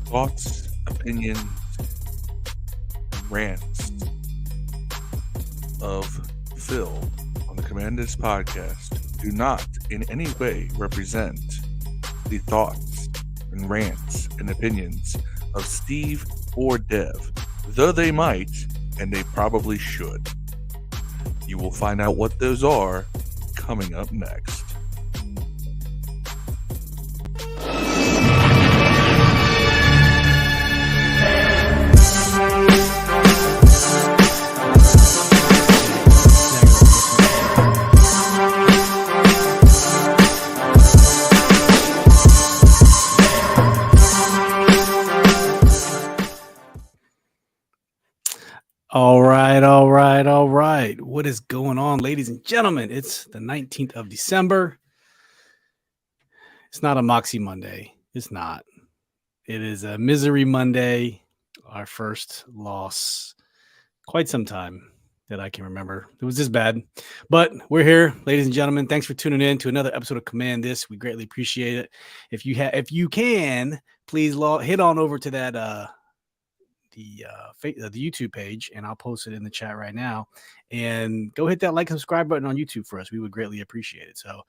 thoughts, opinions, and rants of Phil on the Command This podcast do not in any way represent the thoughts and rants and opinions of Steve or Dev, though they might, and they probably should. You will find out what those are coming up next. All right. What is going on, ladies and gentlemen? It's the 19th of December. It's not a Moxie Monday. It's not. It is a Misery Monday, our first loss quite some time that I can remember. It was this bad. But we're here, ladies and gentlemen. Thanks for tuning in to another episode of Command This. We greatly appreciate it. If you can, please head on over to that the YouTube page, and I'll post it in the chat right now, and go hit that like and subscribe button on YouTube for us. We would greatly appreciate it. So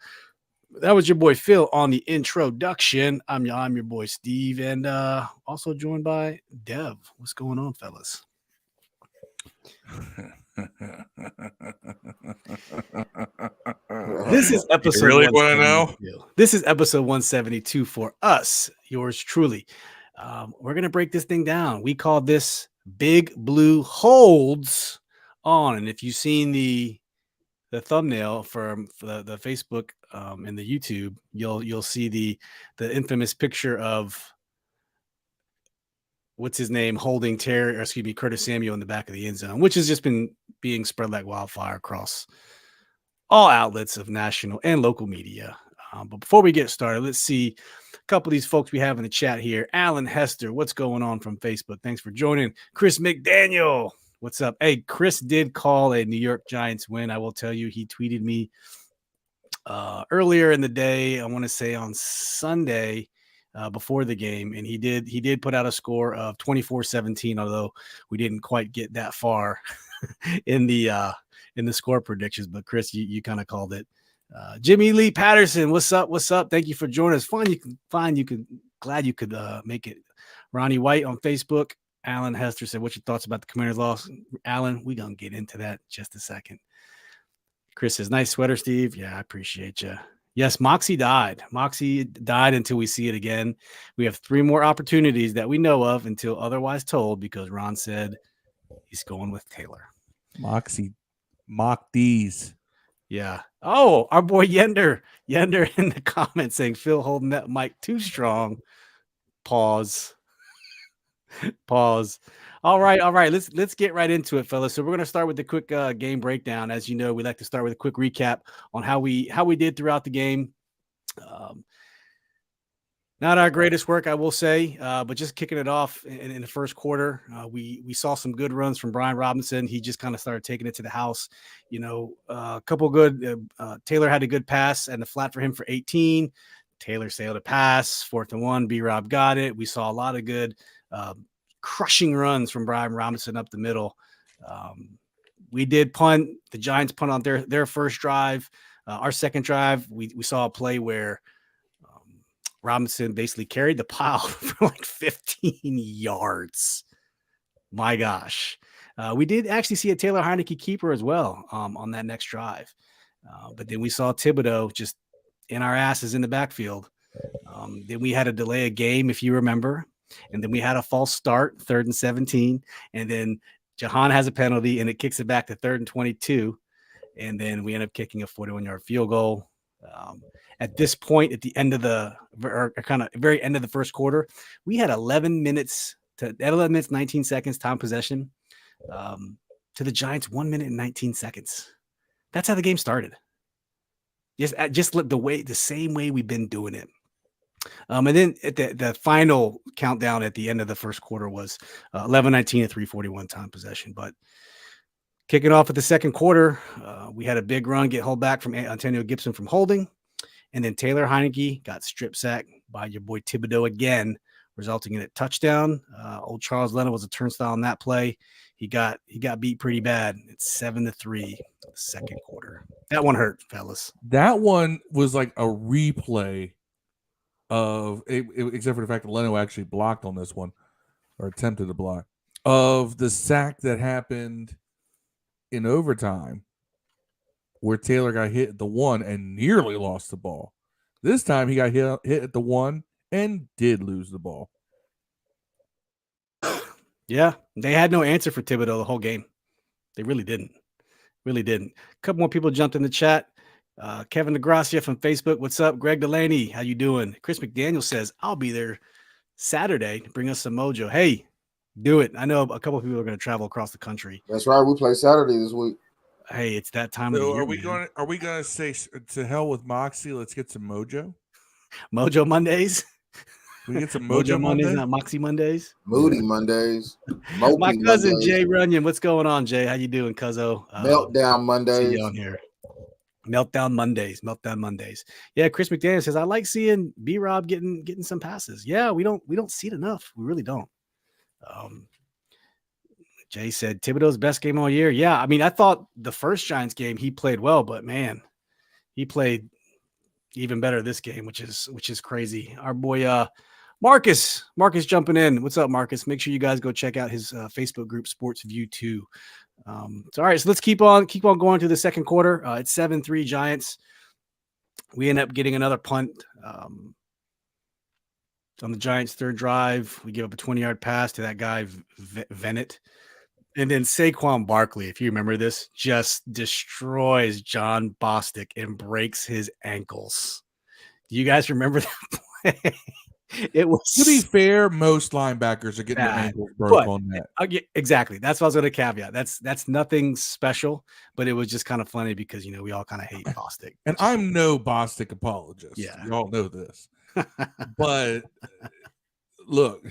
that was your boy Phil on the introduction. I'm your boy Steve, and also joined by Dev. What's going on, fellas? This is episode. You really want to know? This is episode 172 for us, yours truly. We're going to break this thing down. We call this Big Blue Holds On. And if you've seen the thumbnail for the Facebook and the YouTube, you'll see the infamous picture of what's his name holding Curtis Samuel in the back of the end zone, which has just been being spread like wildfire across all outlets of national and local media. But before we get started, let's see a couple of these folks we have in the chat here. Alan Hester, what's going on from Facebook? Thanks for joining. Chris McDaniel, what's up? Hey, Chris did call a New York Giants win. I will tell you, he tweeted me earlier in the day, I want to say on Sunday before the game, and he did put out a score of 24-17, although we didn't quite get that far in the score predictions. But Chris, you kind of called it. Jimmy Lee Patterson, what's up? Thank you for joining us. Glad you could make it. Ronnie White on Facebook. Alan Hester said, what's your thoughts about the Commanders' loss? Alan, we're going to get into that in just a second. Chris says, nice sweater, Steve. Yeah, I appreciate you. Yes, Moxie died. Moxie died until we see it again. We have 3 more opportunities that we know of until otherwise told, because Ron said he's going with Taylor. Moxie. Mock these. Yeah. Oh, our boy Yender in the comments saying Phil holding that mic too strong. Pause. All right. Let's get right into it, fellas. So we're going to start with the quick game breakdown. As you know, we like to start with a quick recap on how we did throughout the game. Not our greatest work, I will say, but just kicking it off in the first quarter. We saw some good runs from Brian Robinson. He just kind of started taking it to the house. A couple good. Taylor had a good pass and the flat for him for 18. Taylor sailed a pass, 4th and 1. B-Rob got it. We saw a lot of good crushing runs from Brian Robinson up the middle. We did punt. The Giants punt on their first drive. Our second drive, we saw a play where Robinson basically carried the pile for like 15 yards. My gosh. We did actually see a Taylor Heinicke keeper as well on that next drive. But then we saw Thibodeau just in our asses in the backfield. Then we had a delay a game, if you remember. And then we had a false start, 3rd and 17. And then Jahan has a penalty, and it kicks it back to 3rd and 22. And then we end up kicking a 41-yard field goal. At this point, at the end of very end of the first quarter, we had 11 minutes, 19 seconds time possession to the Giants, 1 minute and 19 seconds. That's how the game started. Just the same way we've been doing it. And then at the final countdown at the end of the first quarter was 11-19 at 3:41 time possession. But kicking off at the second quarter, we had a big run, get held back from Antonio Gibson from holding. And then Taylor Heinicke got strip sacked by your boy Thibodeau again, resulting in a touchdown. Old Charles Leonard was a turnstile on that play. He got beat pretty bad. It's 7-3 second quarter. That one hurt, fellas. That one was like a replay of except for the fact that Leno actually blocked on this one, or attempted to block, of the sack that happened in overtime where Taylor got hit at the one and nearly lost the ball. This time he got hit at the one and did lose the ball. Yeah, they had no answer for Thibodeau the whole game. They really didn't. Really didn't. A couple more people jumped in the chat. Kevin DeGracia from Facebook. What's up? Greg Delaney. How you doing? Chris McDaniel says, I'll be there Saturday to bring us some mojo. Hey, do it. I know a couple of people are going to travel across the country. That's right. We play Saturday this week. Hey, it's that time of the year. Are we going to say to hell with Moxie? Let's get some mojo. Mojo Mondays. We get some Mojo Mondays, not Moxie Mondays. Moody Mondays. My cousin Mondays. Jay Runyon. What's going on, Jay? How you doing, cuzzo? Meltdown Mondays. See you on here. Meltdown Mondays. Yeah, Chris McDaniel says I like seeing B-Rob getting some passes. Yeah, we don't see it enough. We really don't. Jay said Thibodeau's best game all year. Yeah, I mean, I thought the first Giants game he played well, but man, he played even better this game, which is crazy. Our boy Marcus jumping in. What's up, Marcus? Make sure you guys go check out his Facebook group, Sports View 2. All right, so let's keep on going to the second quarter. It's 7-3 Giants. We end up getting another punt on the Giants' third drive. We give up a 20-yard pass to that guy Vennet. And then Saquon Barkley, if you remember this, just destroys John Bostic and breaks his ankles. Do you guys remember that play? It was, to be fair, most linebackers are getting their ankles broke on that. Exactly. That's what I was going to caveat. That's nothing special, but it was just kind of funny because we all kind of hate Bostic. And I'm no Bostic apologist. Yeah, you all know this. But look,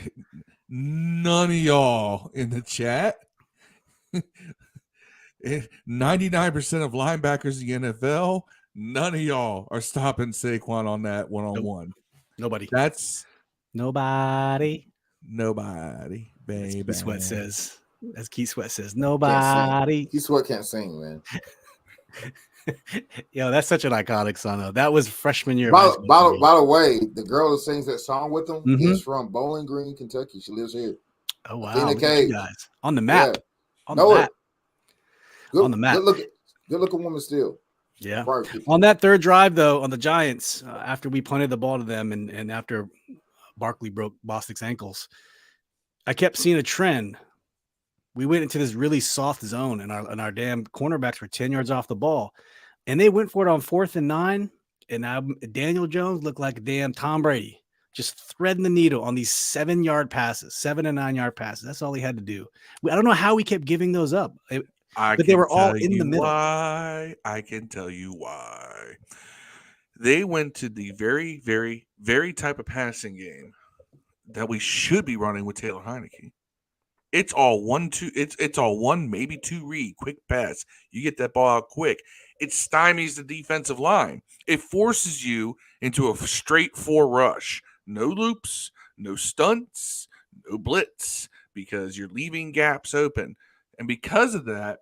none of y'all in the chat. 99% of linebackers in the NFL, none of y'all are stopping Saquon on that one-on-one. Nobody. That's nobody. Baby. Keith Sweat says. As Keith Sweat says, nobody. Keith Sweat can't sing, man. Yo, that's such an iconic song, though. That was freshman year. By the way, the girl that sings that song with him is from Bowling Green, Kentucky. She lives here. Oh wow, Heinicke. Guys on the map. Yeah. On the map. On the map. Good looking woman still. Yeah. On that third drive, though, on the Giants, after we punted the ball to them and after Barkley broke Bostic's ankles, I kept seeing a trend. We went into this really soft zone, and our damn cornerbacks were 10 yards off the ball. And they went for it on 4th and 9. And now Daniel Jones looked like a damn Tom Brady, just threading the needle on these 7-yard passes, 7 and 9-yard passes. That's all he had to do. I don't know how we kept giving those up. But they were all in the middle. I can tell you why. They went to the very, very, very type of passing game that we should be running with Taylor Heinicke. It's all 1-2. It's all 1, maybe 2 read, quick pass. You get that ball out quick. It stymies the defensive line. It forces you into a straight 4 rush. No loops, no stunts, no blitz, because you're leaving gaps open. And because of that,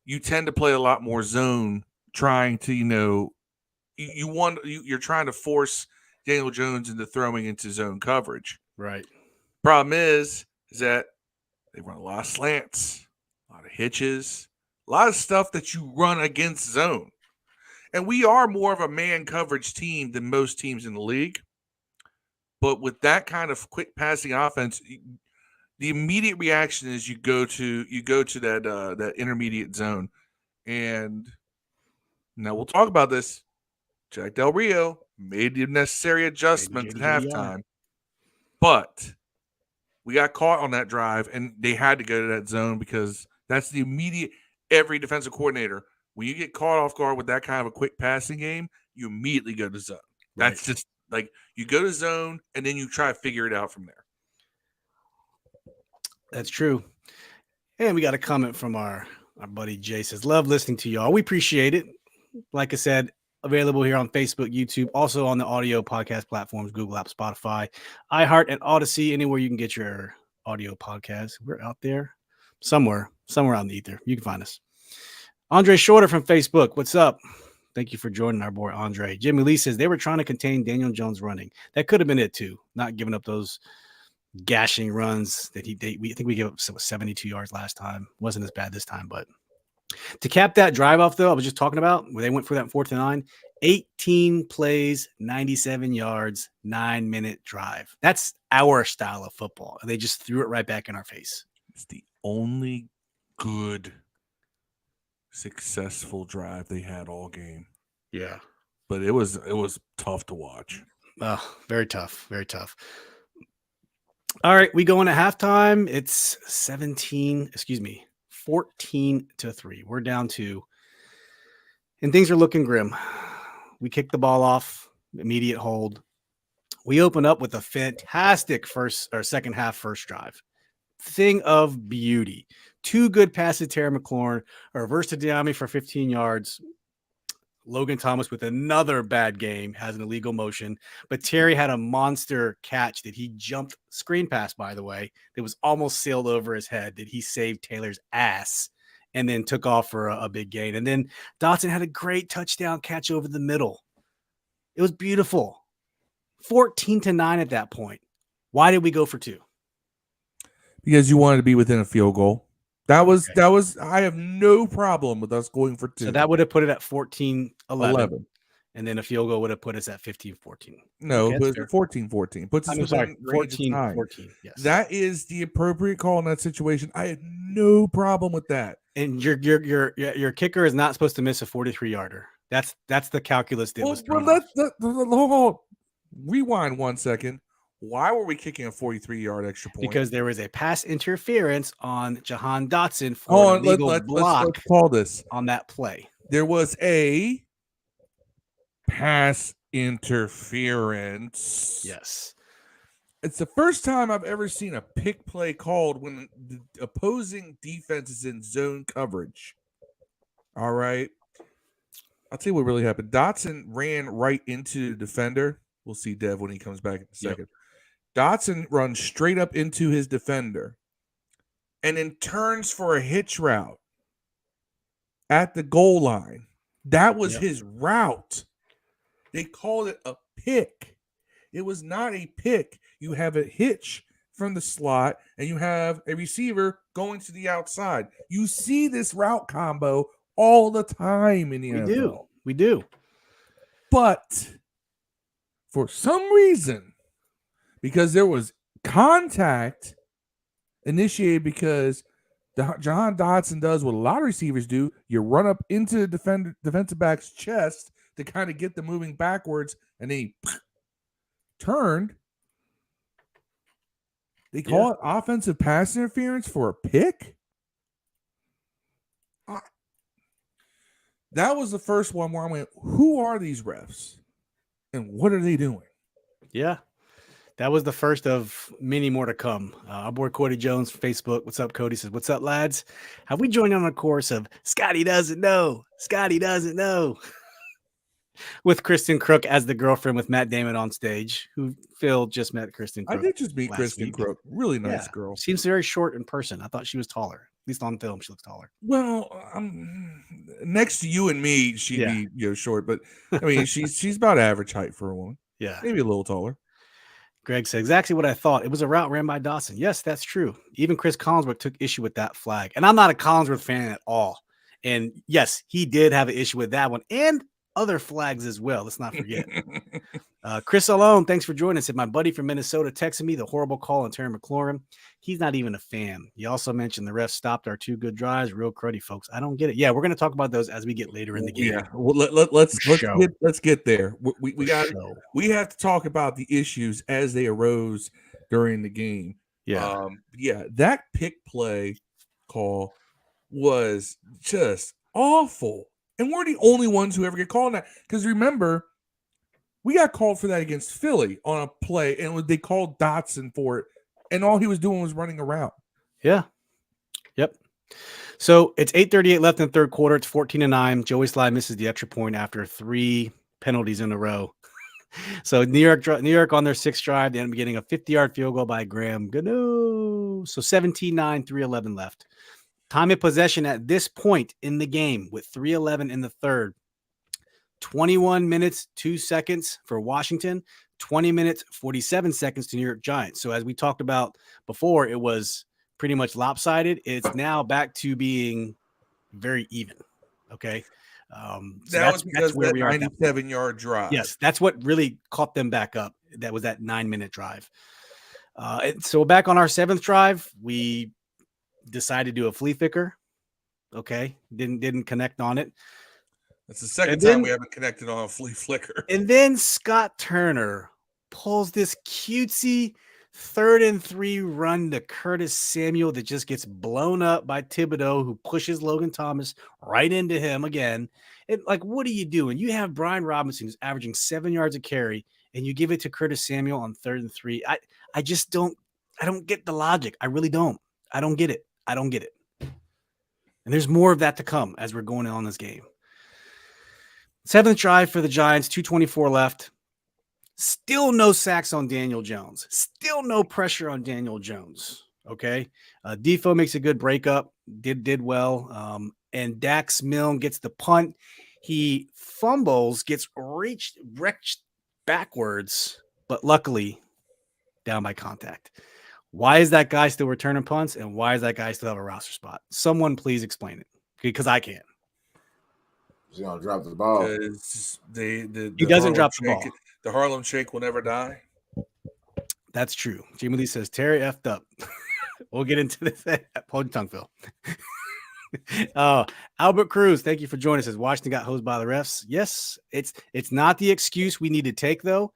you tend to play a lot more zone, trying to, you're trying to force Daniel Jones into throwing into zone coverage. Right. Problem is that they run a lot of slants, a lot of hitches, a lot of stuff that you run against zone. And we are more of a man coverage team than most teams in the league. But with that kind of quick passing offense, the immediate reaction is you go to that intermediate zone. And now we'll talk about this. Jack Del Rio made the necessary adjustments at halftime. But we got caught on that drive, and they had to go to that zone because that's the immediate – every defensive coordinator, when you get caught off guard with that kind of a quick passing game, you immediately go to zone. Right. That's just like you go to zone, and then you try to figure it out from there. That's true. And we got a comment from our buddy Jay says, love listening to y'all. We appreciate it. Like I said, available here on Facebook, YouTube, also on the audio podcast platforms, Google App, Spotify, iHeart, and Odyssey, anywhere you can get your audio podcasts. We're out there somewhere out in the ether. You can find us. Andre Shorter from Facebook. What's up? Thank you for joining our boy, Andre. Jimmy Lee says they were trying to contain Daniel Jones running. That could have been it too. Not giving up those gashing runs that I think we gave up 72 yards last time. Wasn't as bad this time, but to cap that drive off, though, I was just talking about where they went for that 4th and 9, 18 plays, 97 yards, 9-minute drive. That's our style of football. And they just threw it right back in our face. It's the only good, successful drive they had all game. Yeah. But it was tough to watch. Very tough. Very tough. All right, we go into halftime. It's 14-3. We're down 2. And things are looking grim. We kick the ball off, immediate hold. We open up with a fantastic second half first drive. Thing of beauty. 2 good passes to Terry McLaurin, a reverse to Diami for 15 yards. Logan Thomas with another bad game, has an illegal motion, but Terry had a monster catch that he jumped, screen pass, by the way, that was almost sailed over his head, that he saved Taylor's ass and then took off for a big gain. And then Dotson had a great touchdown catch over the middle. It was beautiful. 14-9 at that point. Why did we go for 2? Because you wanted to be within a field goal. That was I have no problem with us going for 2. So that would have put it at 14-11. And then a field goal would have put us at 15-14. No, it was 14-14. Puts us within 14-14. Yes. That is the appropriate call in that situation. I had no problem with that. And your kicker is not supposed to miss a 43-yarder. That's the calculus that was thrown off. Hold on. Rewind 1 second. Why were we kicking a 43-yard extra point? Because there was a pass interference on Jahan Dotson for an illegal block. Let's call this on that play. There was a pass interference. Yes. It's the first time I've ever seen a pick play called when the opposing defense is in zone coverage. All right. I'll tell you what really happened. Dotson ran right into the defender. We'll see Dev when he comes back in a second. Yep. Dotson runs straight up into his defender and then turns for a hitch route at the goal line. That was his route. They called it a pick. It was not a pick. You have a hitch from the slot and you have a receiver going to the outside. You see this route combo all the time in the NFL. We do. But for some reason, because there was contact initiated because Jahan Dotson does what a lot of receivers do. You run up into the defensive back's chest to kind of get them moving backwards, and then he turned. They call it offensive pass interference for a pick? That was the first one where I went, who are these refs? And what are they doing? Yeah. That was the first of many more to come. Our boy Cody Jones from Facebook. What's up, Cody? Says, what's up, lads? Have we joined on a course of Scotty doesn't know? Scotty doesn't know. With Kristen Crook as the girlfriend with Matt Damon on stage, who Phil just met Kristen Crook. I did just meet Kristen Crook. Really nice girl. Seems very short in person. I thought she was taller. At least on film, she looks taller. Well, next to you and me, she'd be short, but I mean, she's about average height for a woman. Yeah. Maybe a little taller. Greg said exactly what I thought. It was a route ran by Dotson. Yes, that's true. Even Chris Collinsworth took issue with that flag. And I'm not a Collinsworth fan at all. And yes, he did have an issue with that one and other flags as well. Let's not forget. Chris Alone, thanks for joining us. Said my buddy from Minnesota texted me the horrible call on Terry McLaurin. He's not even a fan. He also mentioned the refs stopped our 2 good drives. Real cruddy, folks. I don't get it. Yeah, we're going to talk about those as we get later in the game. Yeah, well, let's get there. We have to talk about the issues as they arose during the game. Yeah, that pick play call was just awful. And we're the only ones who ever get called on that. Because remember, we got called for that against Philly on a play, and they called Dotson for it, and all he was doing was running around. Yeah. Yep. So it's 8:38 left in the third quarter. It's 14-9. Joey Slye misses the extra point after 3 penalties in a row. So New York on their 6th drive, they end up getting a 50-yard field goal by Graham Gano. So 17-9, 3:11 left. Time of possession at this point in the game with 3:11 in the third. 21 minutes, 2 seconds for Washington, 20 minutes, 47 seconds to New York Giants. So as we talked about before, it was pretty much lopsided. It's now back to being very even. Okay. So that was because where that we are. 97-yard drive. Yes, that's what really caught them back up. That was that 9-minute drive. So back on our 7th drive, we decided to do a flea flicker. Okay, didn't connect on it. That's the second time we haven't connected on a flea flicker. And then Scott Turner pulls this cutesy 3rd and 3 run to Curtis Samuel that just gets blown up by Thibodeau, who pushes Logan Thomas right into him again. And like, what are you doing? You have Brian Robinson who's averaging 7 yards a carry, and you give it to Curtis Samuel on 3rd and 3. I just don't get the logic. I really don't. I don't get it. And there's more of that to come as we're going on this game. 7th drive for the Giants, 2:24 left. Still no sacks on Daniel Jones. Still no pressure on Daniel Jones. Okay. Defoe makes a good breakup. Did well. And Dax Milne gets the punt. He fumbles, gets wrecked backwards, but luckily down by contact. Why is that guy still returning punts? And why is that guy still have a roster spot? Someone please explain it, because I can't. He's gonna drop the ball. He doesn't drop the ball. The Harlem Shake will never die. That's true. Jamie Lee says Terry effed up. We'll get into this. Hold your tongue, Phil. Albert Cruz, thank you for joining us. Says Washington got hosed by the refs. Yes, it's not the excuse we need to take, though.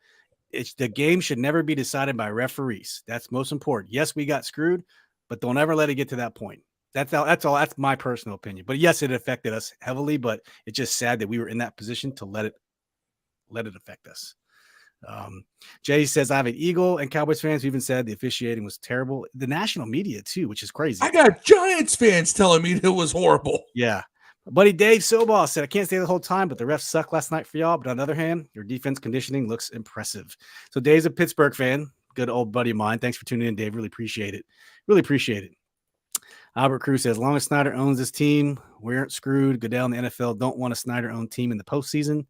It's the game should never be decided by referees. That's most important. Yes, we got screwed, but don't ever let it get to that point. That's all. That's my personal opinion. But yes, it affected us heavily. But it's just sad that we were in that position to let it affect us. Jay says I have an Eagle and Cowboys fans who even said the officiating was terrible. The national media too, which is crazy. I got Giants fans telling me it was horrible. Yeah. Buddy Dave Soball said, I can't stay the whole time, but the refs suck last night for y'all. But on the other hand, your defense conditioning looks impressive. So Dave's a Pittsburgh fan. Good old buddy of mine. Thanks for tuning in, Dave. Really appreciate it. Albert Cruz says, as long as Snyder owns this team, we aren't screwed. Goodell and the NFL don't want a Snyder-owned team in the postseason.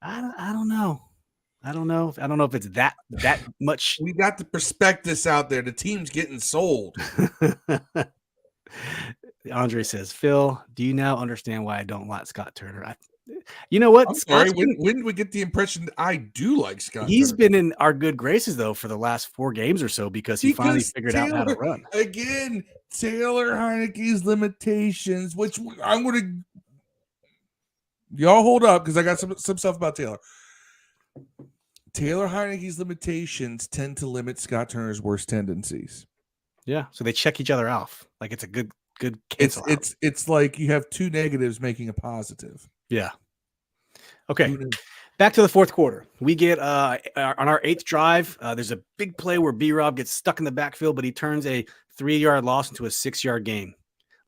I don't know. I don't know if it's that much. We got the prospectus out there. The team's getting sold. Andre says, Phil, do you now understand why I don't like Scott Turner? You know what? I'm sorry. When did we get the impression that I do like Scott He's Turner? Been in our good graces, though, for the last 4 games or so because he finally figured out how to run. Again, Taylor Heinicke's limitations, which I'm going to – y'all hold up because I got some stuff about Taylor. Taylor Heinicke's limitations tend to limit Scott Turner's worst tendencies. Yeah, so they check each other off. Like it's a good cancel out. It's like you have 2 negatives making a positive. Yeah. Okay. Back to the fourth quarter. We get on our 8th drive. There's a big play where B-Rob gets stuck in the backfield, but he turns a 3-yard loss into a 6-yard gain.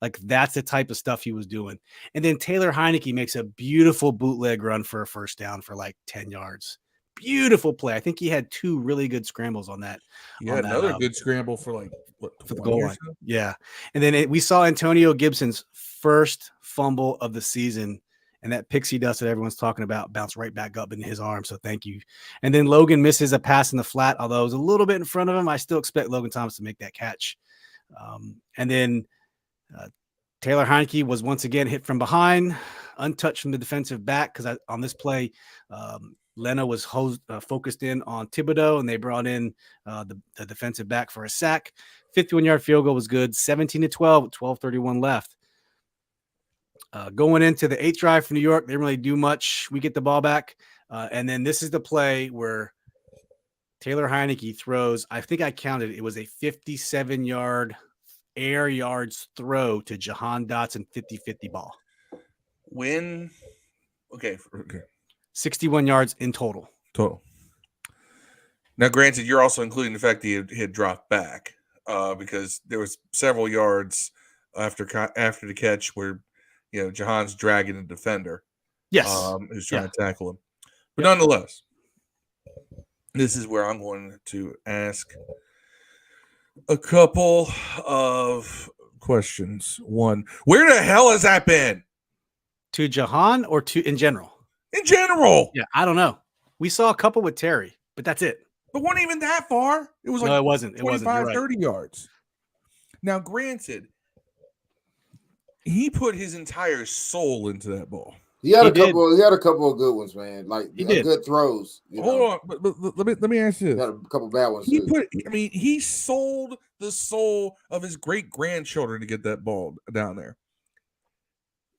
Like that's the type of stuff he was doing. And then Taylor Heinicke makes a beautiful bootleg run for a first down for like 10 yards. Beautiful play. I think he had 2 really good scrambles on that. Yeah, another good scramble for for the goal line. Yeah. And then we saw Antonio Gibson's first fumble of the season, and that pixie dust that everyone's talking about bounced right back up in his arm. So thank you. And then Logan misses a pass in the flat, although it was a little bit in front of him. I still expect Logan Thomas to make that catch. And then Taylor Heinicke was once again hit from behind, untouched from the defensive back, because on this play, Leno was focused in on Thibodeau, and they brought in the defensive back for a sack. 51-yard field goal was good, 17-12 with 12:31 left. Going into the 8th drive for New York, they didn't really do much. We get the ball back, and then this is the play where Taylor Heinicke throws, I think I counted, it was a 57-yard air yards throw to Jahan Dotson, 50-50 ball. Okay. 61 yards in total. Now, granted, you're also including the fact that he had dropped back because there was several yards after the catch where Jahan's dragging the defender. Yes. Who's trying to tackle him. But nonetheless, this is where I'm going to ask a couple of questions. One, where the hell has that been? To Jahan or to in general? In general. Yeah, I don't know. We saw a couple with Terry, but that's it. But wasn't even that far. It was like no, it wasn't. 25, Right. 30 yards. Now, granted, he put his entire soul into that ball. He had a couple of good ones, man. Like good throws. Hold on, but let me ask you this. He had a couple bad ones. He sold the soul of his great grandchildren to get that ball down there.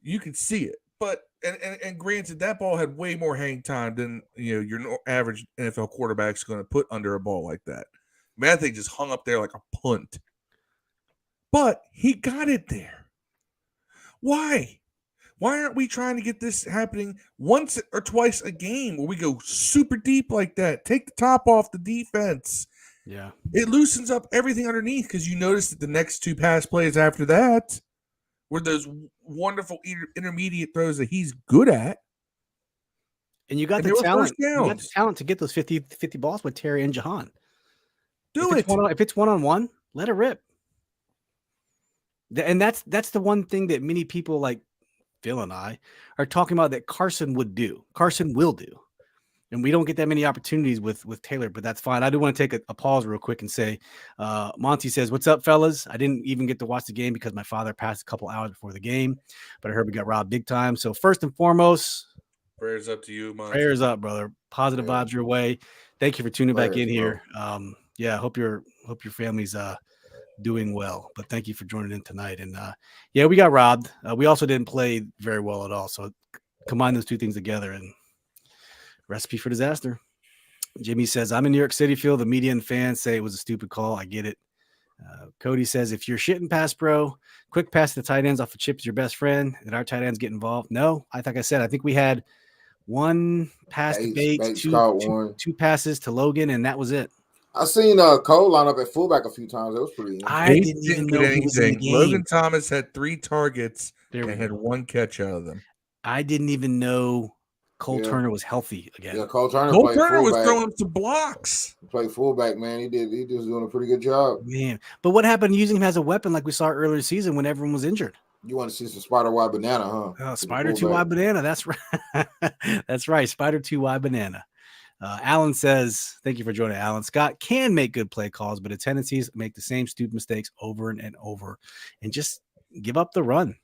You could see it, but and granted, that ball had way more hang time than your average NFL quarterback's going to put under a ball like that. Man, that thing just hung up there like a punt. But he got it there. Why? Why aren't we trying to get this happening once or twice a game where we go super deep like that? Take the top off the defense. Yeah. It loosens up everything underneath because you notice that the next two pass plays after that were those wonderful intermediate throws that he's good at. And you got the talent. You got the talent to get those 50 balls with Terry and Jahan. If it's one-on-one, let it rip. And that's the one thing that many people like Phil and I are talking about that Carson will do. And we don't get that many opportunities with Taylor, but that's fine. I do want to take a pause real quick and say, Monty says, "What's up, fellas? I didn't even get to watch the game because my father passed a couple hours before the game, but I heard we got robbed big time. So first and foremost, prayers up to you, Monty. Prayers up, brother. Positive vibes your way. Thank you for tuning back in here. Yeah, hope your family's doing well, but thank you for joining in tonight. And yeah, we got robbed. We also didn't play very well at all. So combine those two things together and recipe for disaster. Jimmy says, I'm in New York City, Phil. The media and fans say it was a stupid call. I get it. Cody says, if you're shitting pass, bro, quick pass to the tight ends off of Chip is your best friend. Did our tight ends get involved? No, I think we had one pass to Bates, two passes to Logan, and that was it. I seen Cole line up at fullback a few times. That was pretty. I didn't even know he was in the game. Logan Thomas had 3 targets and had 1 catch out of them. I didn't even know Cole Turner was healthy again. Yeah, Cole Turner was throwing some blocks. He played fullback, man. He was doing a pretty good job. Man, but what happened using him as a weapon like we saw earlier this season when everyone was injured? You want to see some spider wide banana, huh? Oh, spider 2-wide banana. That's right. That's right. Spider 2-wide banana. Alan says, thank you for joining, Alan. Scott can make good play calls, but a tendency is to make the same stupid mistakes over and over and just give up the run.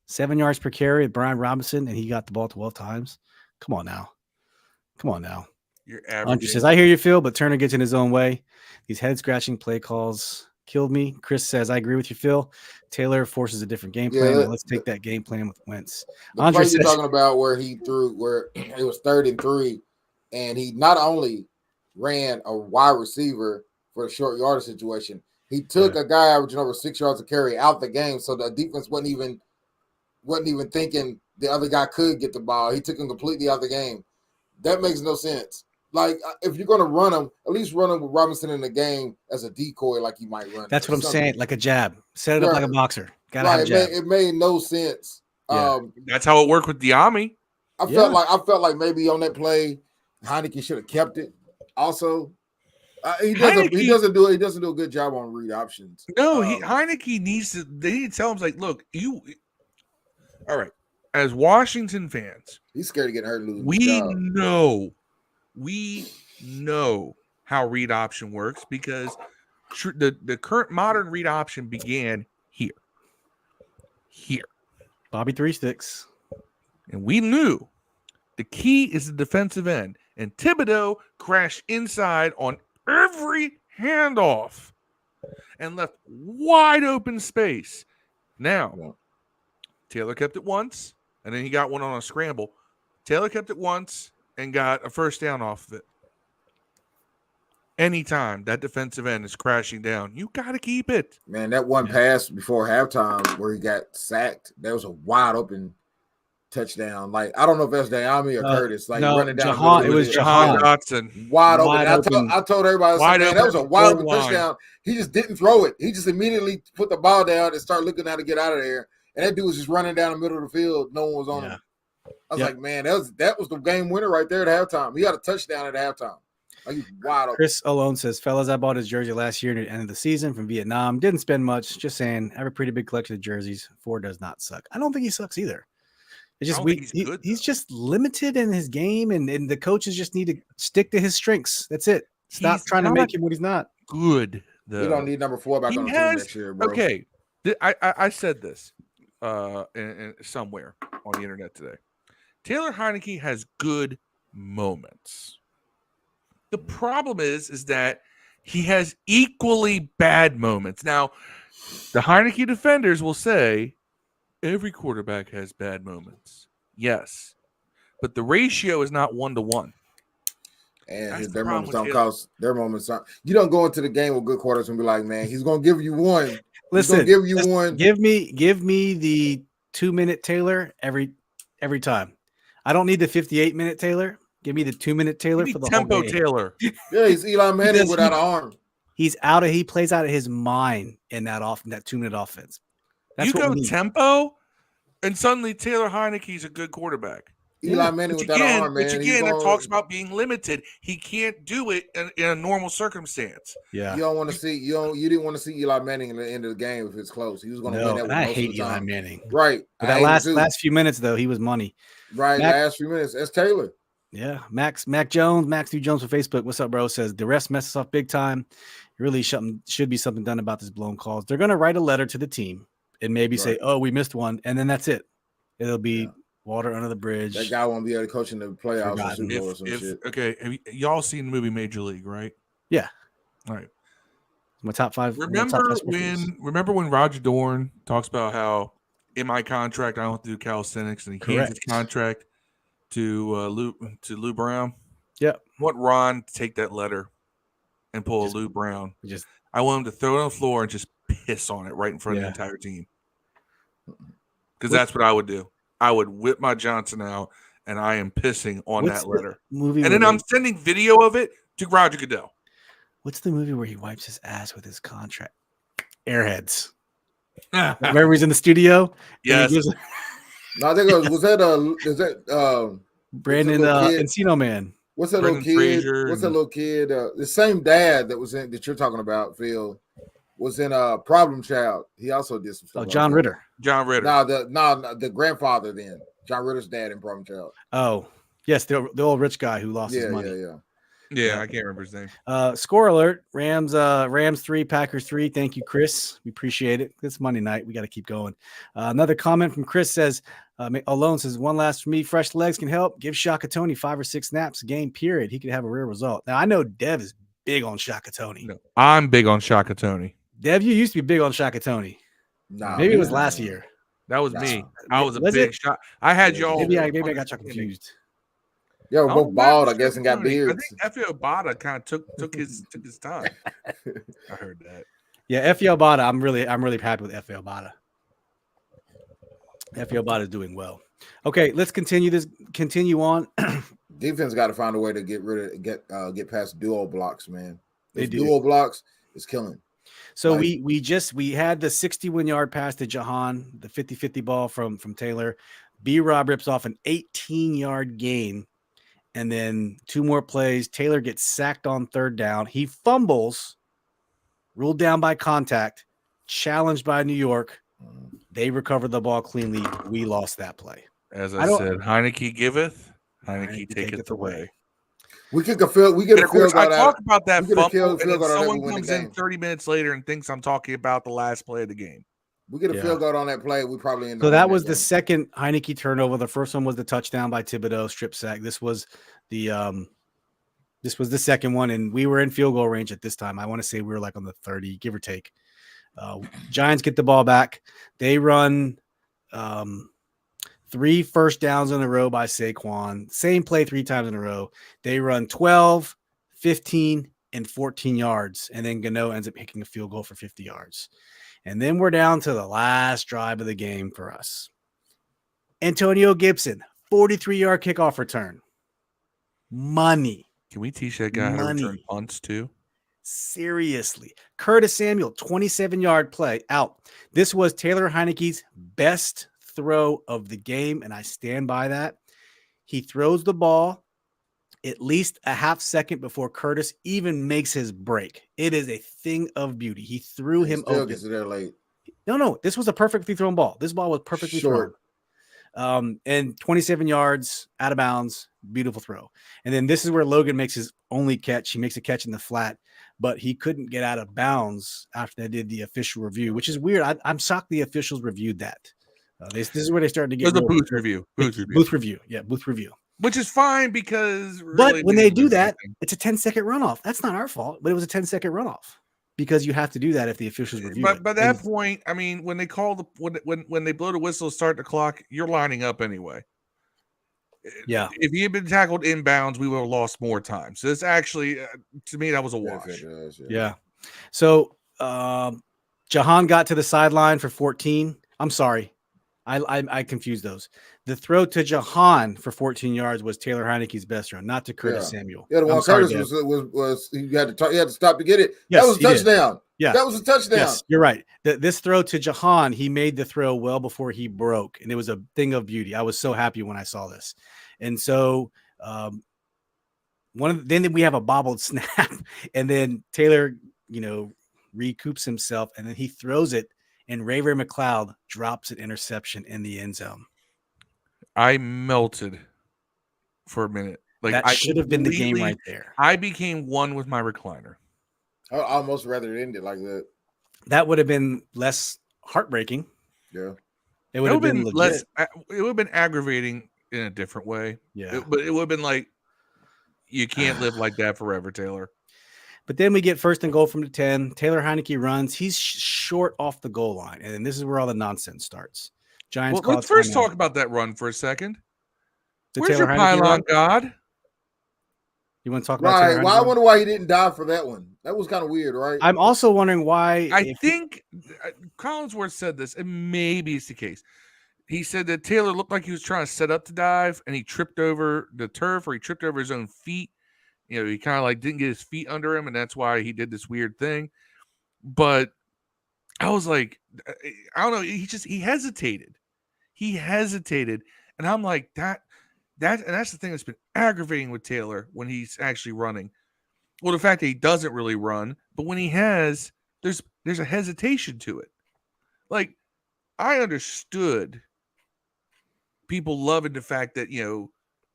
7 yards per carry at Brian Robinson, and he got the ball 12 times. Come on now. You're averaging. Andre says, I hear you, Phil, but Turner gets in his own way. These head-scratching play calls killed me. Chris says, I agree with you, Phil. Taylor forces a different game plan. Let's take that game plan with Wentz. The play you're talking about where he threw, where it was 3rd and 3, and he not only ran a wide receiver for a short yardage situation, he took a guy averaging over 6 yards a carry out the game, so the defense wasn't even thinking the other guy could get the ball. He took him completely out the game. That makes no sense. Like, if you're going to run him, at least run him with Robinson in the game as a decoy like you might run. That's what I'm saying, like a jab. Set it up like a boxer. Gotta have a jab. It made no sense. Yeah. That's how it worked with Diami. I felt like maybe on that play, Heinicke should have kept it. Also, he doesn't do a good job on read options. No, Heinicke needs to. They need to tell him, like, look, you. All right, as Washington fans, he's scared to get hurt. And lose we know how read option works because the current modern read option began here. Bobby 3 sticks, and we knew the key is the defensive end. And Thibodeau crashed inside on every handoff and left wide open space. Now, Taylor kept it once, and then he got one on a scramble. Taylor kept it once and got a first down off of it. Anytime that defensive end is crashing down, you got to keep it. Man, that one pass before halftime where he got sacked, that was a wide open touchdown. Like, I don't know if that's Dayami or Curtis. Like, no, running down Jahan, the it middle was of the Jahan Jahan. Dotson. wide open. Wide And open. I told everybody, I said, Wide man, that was a open wide open goal line. touchdown. He just didn't throw it. He just immediately put the ball down and started looking how to get out of there. And that dude was just running down the middle of the field. No one was on him. I was like, man, that was the game winner right there at halftime. He got a touchdown at halftime. Like, he was wide open. Chris Alone says, fellas, I bought his jersey last year at the end of the season from Vietnam. Didn't spend much. Just saying, I have a pretty big collection of jerseys. Ford does not suck. I don't think he sucks either. It's just he's just limited in his game, and the coaches just need to stick to his strengths. That's it. Stop trying to make him what he's not. Good. We don't need number 4 back on the team next year, bro. Okay. I said this in somewhere on the internet today. Taylor Heinicke has good moments. The problem is that he has equally bad moments. Now, the Heinicke defenders will say every quarterback has bad moments. Yes. But the ratio is not 1-to-1. And their moments don't cost their moments. You don't go into the game with good quarters and be like, man, he's gonna give you one. Listen, give you one. Give me the 2-minute Taylor every time. I don't need the 58-minute Taylor. Give me the 2-minute Taylor for the tempo whole game. Taylor. Yeah, he's Eli Manning without an arm. He plays out of his mind in that 2-minute offense. That's you go tempo, and suddenly Taylor Heinicke's a good quarterback. Eli Manning without an arm, man. Which again, it talks about being limited. He can't do it in a normal circumstance. Yeah, you don't want to see you didn't want to see Eli Manning in the end of the game if it's close. He was going to win that. And I hate Eli Manning. Right, but that last few minutes though, he was money. Right, last few minutes. That's Taylor. Yeah, Max Jones for Facebook. What's up, bro? Says the refs mess us off big time. Really should be something done about this blown calls. They're going to write a letter to the team and maybe say, "Oh, we missed one," and then that's it. It'll be water under the bridge. That guy won't be able to coach in the playoffs or Super Bowl or some shit. Okay, have y'all seen the movie Major League, right? Yeah. All right. My top 5. Remember when Roger Dorn talks about how in my contract I don't have to do calisthenics, and he hands his contract to Lou Brown? Yeah. I want Ron to take that letter and pull a Lou Brown. I want him to throw it on the floor and just piss on it right in front of the entire team. Because that's what I would do. I would whip my Johnson out, and I am pissing on that letter. And then I'm sending video of it to Roger Goodell. What's the movie where he wipes his ass with his contract? Airheads. Remember he's in the studio? Yes. No, I think was that Brandon Encino Man. What's that little kid? What's that little kid? The same dad that you're talking about, Phil, was in Problem Child. He also did some stuff. Oh, John Ritter. John Ritter. No, the grandfather then. John Ritter's dad in Problem Child. Oh, yes, the old rich guy who lost his money. Yeah, I can't remember his name. Score alert: Rams 3, Packers 3. Thank you, Chris. We appreciate it. It's Monday night. We got to keep going. Another comment from Chris says, Alone says, one last for me. Fresh legs can help. Give Shaka Tony 5 or 6 snaps a game, period. He could have a real result. Now, I know Dev is big on Shaka Tony. No, I'm big on Shaka Tony. Dev, you used to be big on Shaka Tony. No, maybe it was last year. That was me. I was a big shot. I had y'all. Maybe I got you confused. Yeah, we're both bald, I guess, and got beards. I think Efe Obada kind of took his time. I heard that. Yeah, Efe Obada. I'm really happy with Efe Obada. Efe Obada is doing well. Okay, let's continue on. Defense got to find a way to get past duo blocks, man. Duo blocks is killing. So we had the 61-yard pass to Jahan, the 50-50 ball from Taylor. B-Rob rips off an 18-yard gain. And then 2 more plays. Taylor gets sacked on 3rd down. He fumbles, ruled down by contact, challenged by New York. They recovered the ball cleanly. We lost that play. As I said, Heinicke giveth, Heinicke taketh away. We get a field goal. I talk about that fumble, and then someone comes in 30 minutes later and thinks I'm talking about the last play of the game. We get a field goal on that play. We probably end up. So that was the second Heinicke turnover. The first one was the touchdown by Thibodeau, strip sack. This was the second one, and we were in field goal range at this time. I want to say we were like on the 30, give or take. Giants get the ball back. They run 3 first downs in a row by Saquon. Same play 3 times in a row. They run 12, 15, and 14 yards, and then Gano ends up kicking a field goal for 50 yards. And then we're down to the last drive of the game for us. Antonio Gibson, 43-yard kickoff return. Money. Can we teach that guy how to return Money. punts too? Seriously. Curtis Samuel, 27-yard play out. This was Taylor Heinicke's best throw of the game, and I stand by that. He throws the ball at least a half second before Curtis even makes his break. It is a thing of beauty. He threw him still open. Gets it there late. No, this was a perfectly thrown ball. This ball was perfectly thrown. And 27 yards out of bounds, beautiful throw. And then this is where Logan makes his only catch. He makes a catch in the flat, but he couldn't get out of bounds after they did the official review, which is weird. I'm shocked the officials reviewed that. This is where they started to get the booth review. Booth review. Yeah, booth review. Which is fine because but when they do that, it's a 10-second runoff. That's not our fault, but it was a 10-second runoff because you have to do that if the officials review it. But by that point, I mean, when they call when they blow the whistle to start the clock, you're lining up anyway. Yeah. If he had been tackled inbounds, we would have lost more time. So it's actually, to me, that was a wash. Yeah. So Jahan got to the sideline for 14. I'm sorry. I confused those. The throw to Jahan for 14 yards was Taylor Heinicke's best throw, not to Curtis Samuel. Yeah, the one Curtis was he had to stop to get it. Yes, that was a touchdown. Yeah, that was a touchdown. Yes, you're right. This throw to Jahan, he made the throw well before he broke, and it was a thing of beauty. I was so happy when I saw this. And so then we have a bobbled snap, and then Taylor, recoups himself, and then he throws it. And Ray McLeod drops an interception in the end zone. I melted for a minute. Like that should have been the game right there. I became one with my recliner. I almost rather end it like that. That would have been less heartbreaking. Yeah, it would have been less. It would have been aggravating in a different way. Yeah, but it would have been like, you can't live like that forever, Taylor. But then we get first and goal from the 10. Taylor Heinicke runs. He's short off the goal line. And this is where all the nonsense starts. Giants. Well, let's first talk about that run for a second. Where's Taylor your pylon god? You want to talk about Right. Well, I wonder why he didn't die for that one. That was kind of weird, right? I'm also wondering why. I think Collinsworth said this, and maybe it's the case. He said that Taylor looked like he was trying to set up to dive, and he tripped over the turf, or he tripped over his own feet. He kind of like didn't get his feet under him, and that's why he did this weird thing. But I was like, I don't know. He hesitated. And I'm like, and that's the thing that's been aggravating with Taylor when he's actually running. Well, the fact that he doesn't really run, but when he has, there's a hesitation to it. Like, I understood people loving the fact that,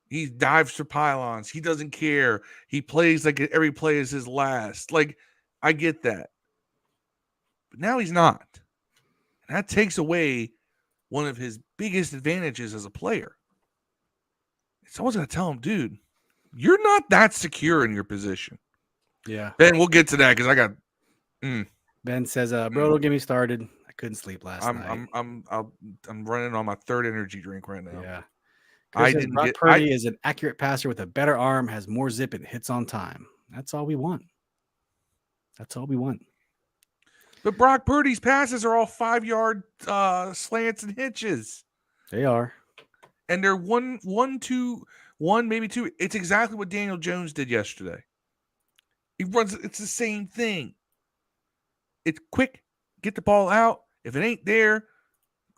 he dives for pylons. He doesn't care. He plays like every play is his last. Like, I get that. But now he's not. And that takes away one of his biggest advantages as a player. Someone's going to tell him, dude, you're not that secure in your position. Yeah. Ben, we'll get to that because I got... Ben says, bro, don't get me started. I couldn't sleep last night. I'm running on my third energy drink right now. Yeah. Brock Purdy is an accurate passer with a better arm, has more zip, and hits on time. That's all we want. But Brock Purdy's passes are all 5-yard slants and hitches. They are. And they're one, maybe two. It's exactly what Daniel Jones did yesterday. He runs, it's the same thing. It's quick, get the ball out. If it ain't there,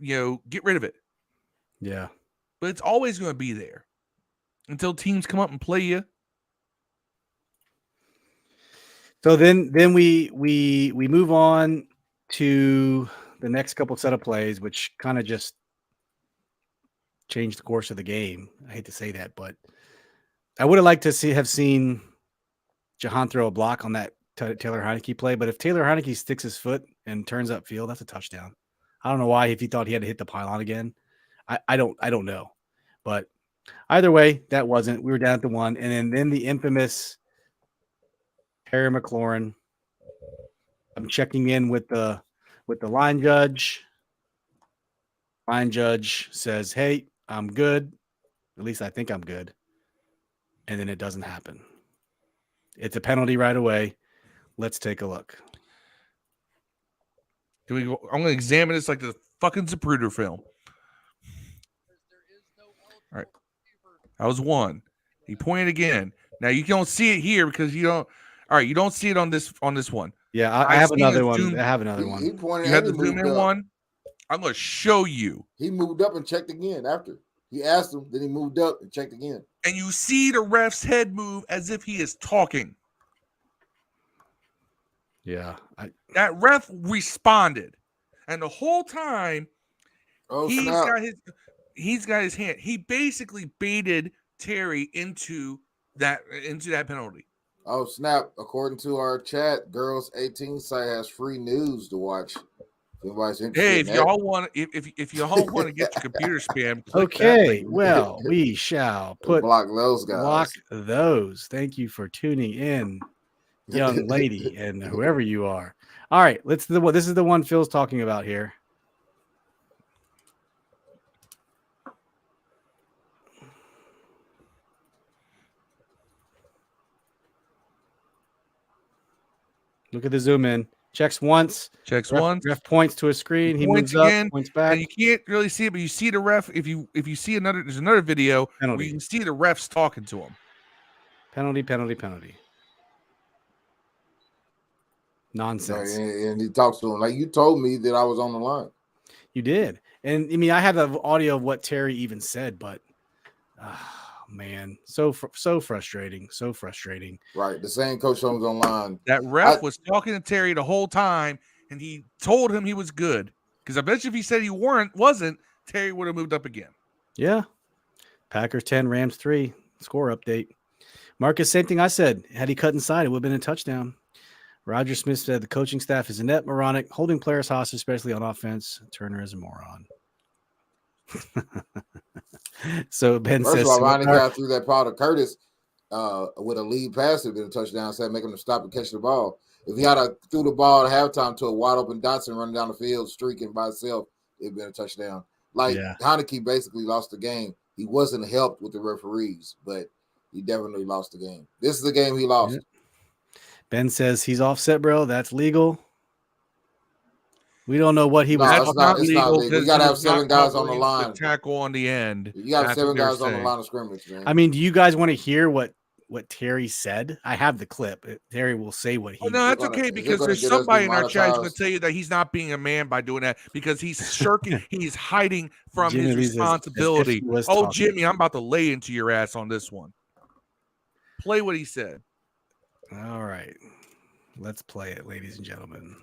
get rid of it. Yeah. But it's always going to be there until teams come up and play you. So then we move on to the next couple set of plays, which kind of just changed the course of the game. I hate to say that, but I would have liked to have seen Jahan throw a block on that Taylor Heinicke play. But if Taylor Heinicke sticks his foot and turns upfield, that's a touchdown. I don't know why, if he thought he had to hit the pylon again. I don't know. But either way, that wasn't. We were down to 1. And then the infamous Harry McLaurin. I'm checking in with the line judge. Line judge says, hey, I'm good. At least I think I'm good. And then it doesn't happen. It's a penalty right away. Let's take a look. I'm going to examine this like the fucking Zapruder film. All right. That was one. He pointed again. Now you don't see it here because you don't. All right, you don't see it on this one. Yeah, I have see another a one. zoom- I have another one. He pointed. You have and the he zoom moved in up. one. I'm going to show you. He moved up and checked again after. He asked him, then he moved up and checked again. And you see the ref's head move as if he is talking. Yeah. That ref responded. And the whole time, Oh, he's snap. got his hand. He basically baited Terry into that penalty. Oh, snap. According to our chat, Girls 18 site has free news to watch. If anybody's interested Hey, in if that. y'all want to get your computer spam, click that Okay, link. well, we shall block those guys. block those. Thank you for tuning in, young lady, and whoever you are. All right, this is the one Phil's talking about here. Look at the zoom in. Checks once. Ref points to a screen. He moves up, again, points back. and you can't really see it, but you see the ref. If you see there's another video Penalty. where you can see the refs talking to him. Penalty. Nonsense. And he talks to him like, you told me that I was on the line. You did. And I mean, I had the audio of what Terry even said, but man, so frustrating. So frustrating. Right. The same coach was online. That ref was talking to Terry the whole time, and he told him he was good. Because I bet you if he said he wasn't, Terry would have moved up again. Yeah. Packers 10, Rams 3. Score update. Marcus, same thing I said. Had he cut inside, it would have been a touchdown. Roger Smith said the coaching staff is inept, moronic, holding players hostage, especially on offense. Turner is a moron. So Ben First says, of all, Heinicke threw that ball to Curtis with a lead pass, it been a touchdown. Said make him to stop and catch the ball. If he had threw the ball at halftime to a wide open Dotson running down the field, streaking by himself, it'd been a touchdown. Heinicke basically lost the game. He wasn't helped with the referees, but he definitely lost the game. This is the game he lost. Yeah. Ben says he's offset, bro. That's legal. We don't know what he was. It's not legal. You got to have 7 guys on the line. The tackle on the end. You got to have 7 guys on the line of scrimmage, man. I mean, do you guys want to hear what Terry said? I have the clip. Terry will say what he. No, that's okay because there's somebody in our chat who's going to tell you that he's not being a man by doing that because he's shirking, he's hiding from his responsibility. Oh, Jimmy, I'm about to lay into your ass on this one. Play what he said. All right, let's play it, ladies and gentlemen.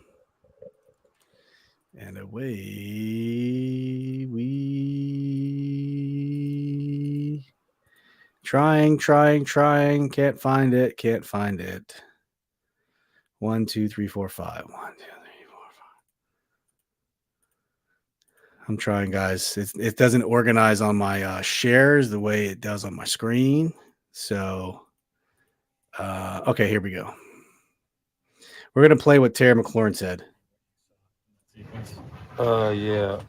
And away we trying. Can't find it. 1, 2, 3, 4, 5. 1, 2, 3, 4, 5. I'm trying, guys. It doesn't organize on my shares the way it does on my screen. So, okay, here we go. We're gonna play what Terry McLaurin said. Yeah.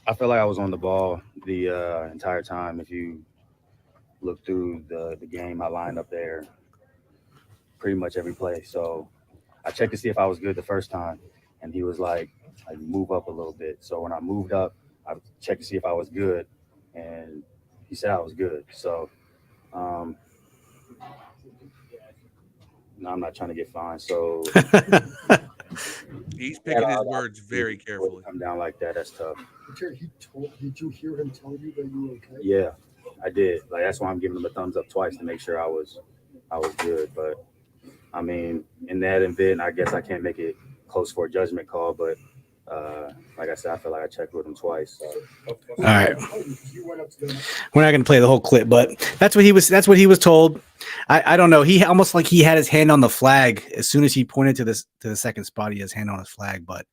I feel like I was on the ball the entire time. If you look through the game, I lined up there pretty much every play. So I checked to see if I was good the first time, and he was like move up a little bit. So when I moved up, I checked to see if I was good, and he said I was good. So no, I'm not trying to get fined. So he's picking his words very carefully. Come down like that, that's tough. Did you hear him tell you that you were okay? Yeah, I did. Like that's why I'm giving him a thumbs up twice to make sure I was good. But I mean, in that event, I guess I can't make it close for a judgment call. But like I said, I feel like I checked with him twice. So. All right, we're not going to play the whole clip, but that's what he was told. I don't know. He almost like he had his hand on the flag as soon as he pointed to the second spot. He has hand on his flag, but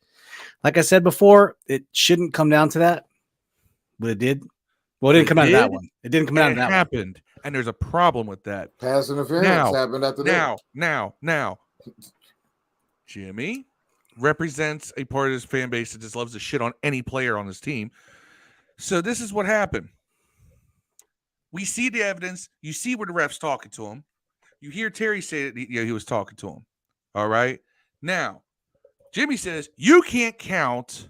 like I said before, it shouldn't come down to that. But it did. Well, it didn't come out of that one. It didn't come out of that one. It happened, and there's a problem with that. Pass interference happened after that. Now, Jimmy represents a part of his fan base that just loves to shit on any player on his team. So this is what happened. We see the evidence. You see where the ref's talking to him. You hear Terry say that he was talking to him. All right. Now, Jimmy says you can't count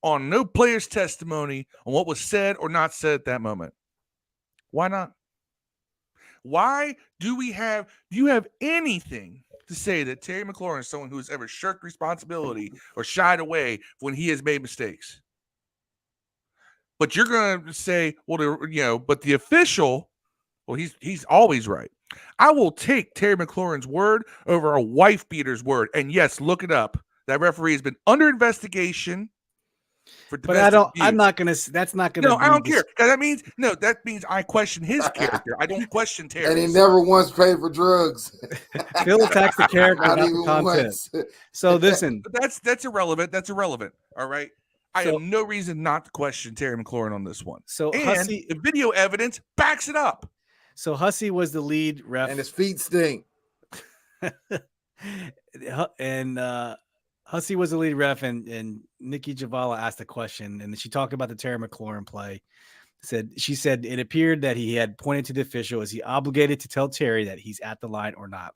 on no player's testimony on what was said or not said at that moment. Why not? Why do you have anything to say that Terry McLaurin is someone who has ever shirked responsibility or shied away when he has made mistakes? But you're going to say, well, but the official, well, he's always right. I will take Terry McLaurin's word over a wife beater's word. And yes, look it up. That referee has been under investigation for domestic abuse. I'm not going to, that's not going to. No, I don't care. That means I question his character. I don't question Terry. And he never once paid for drugs. Phil attacks the character, not the content. Once. So listen. That's irrelevant. That's irrelevant. All right. I have no reason not to question Terry McLaurin on this one. So the video evidence backs it up. So Hussey was the lead ref. And his feet stink. And Hussey was the lead ref, and Nikki Javala asked a question, and she talked about the Terry McLaurin play. She said it appeared that he had pointed to the official. Is he obligated to tell Terry that he's at the line or not?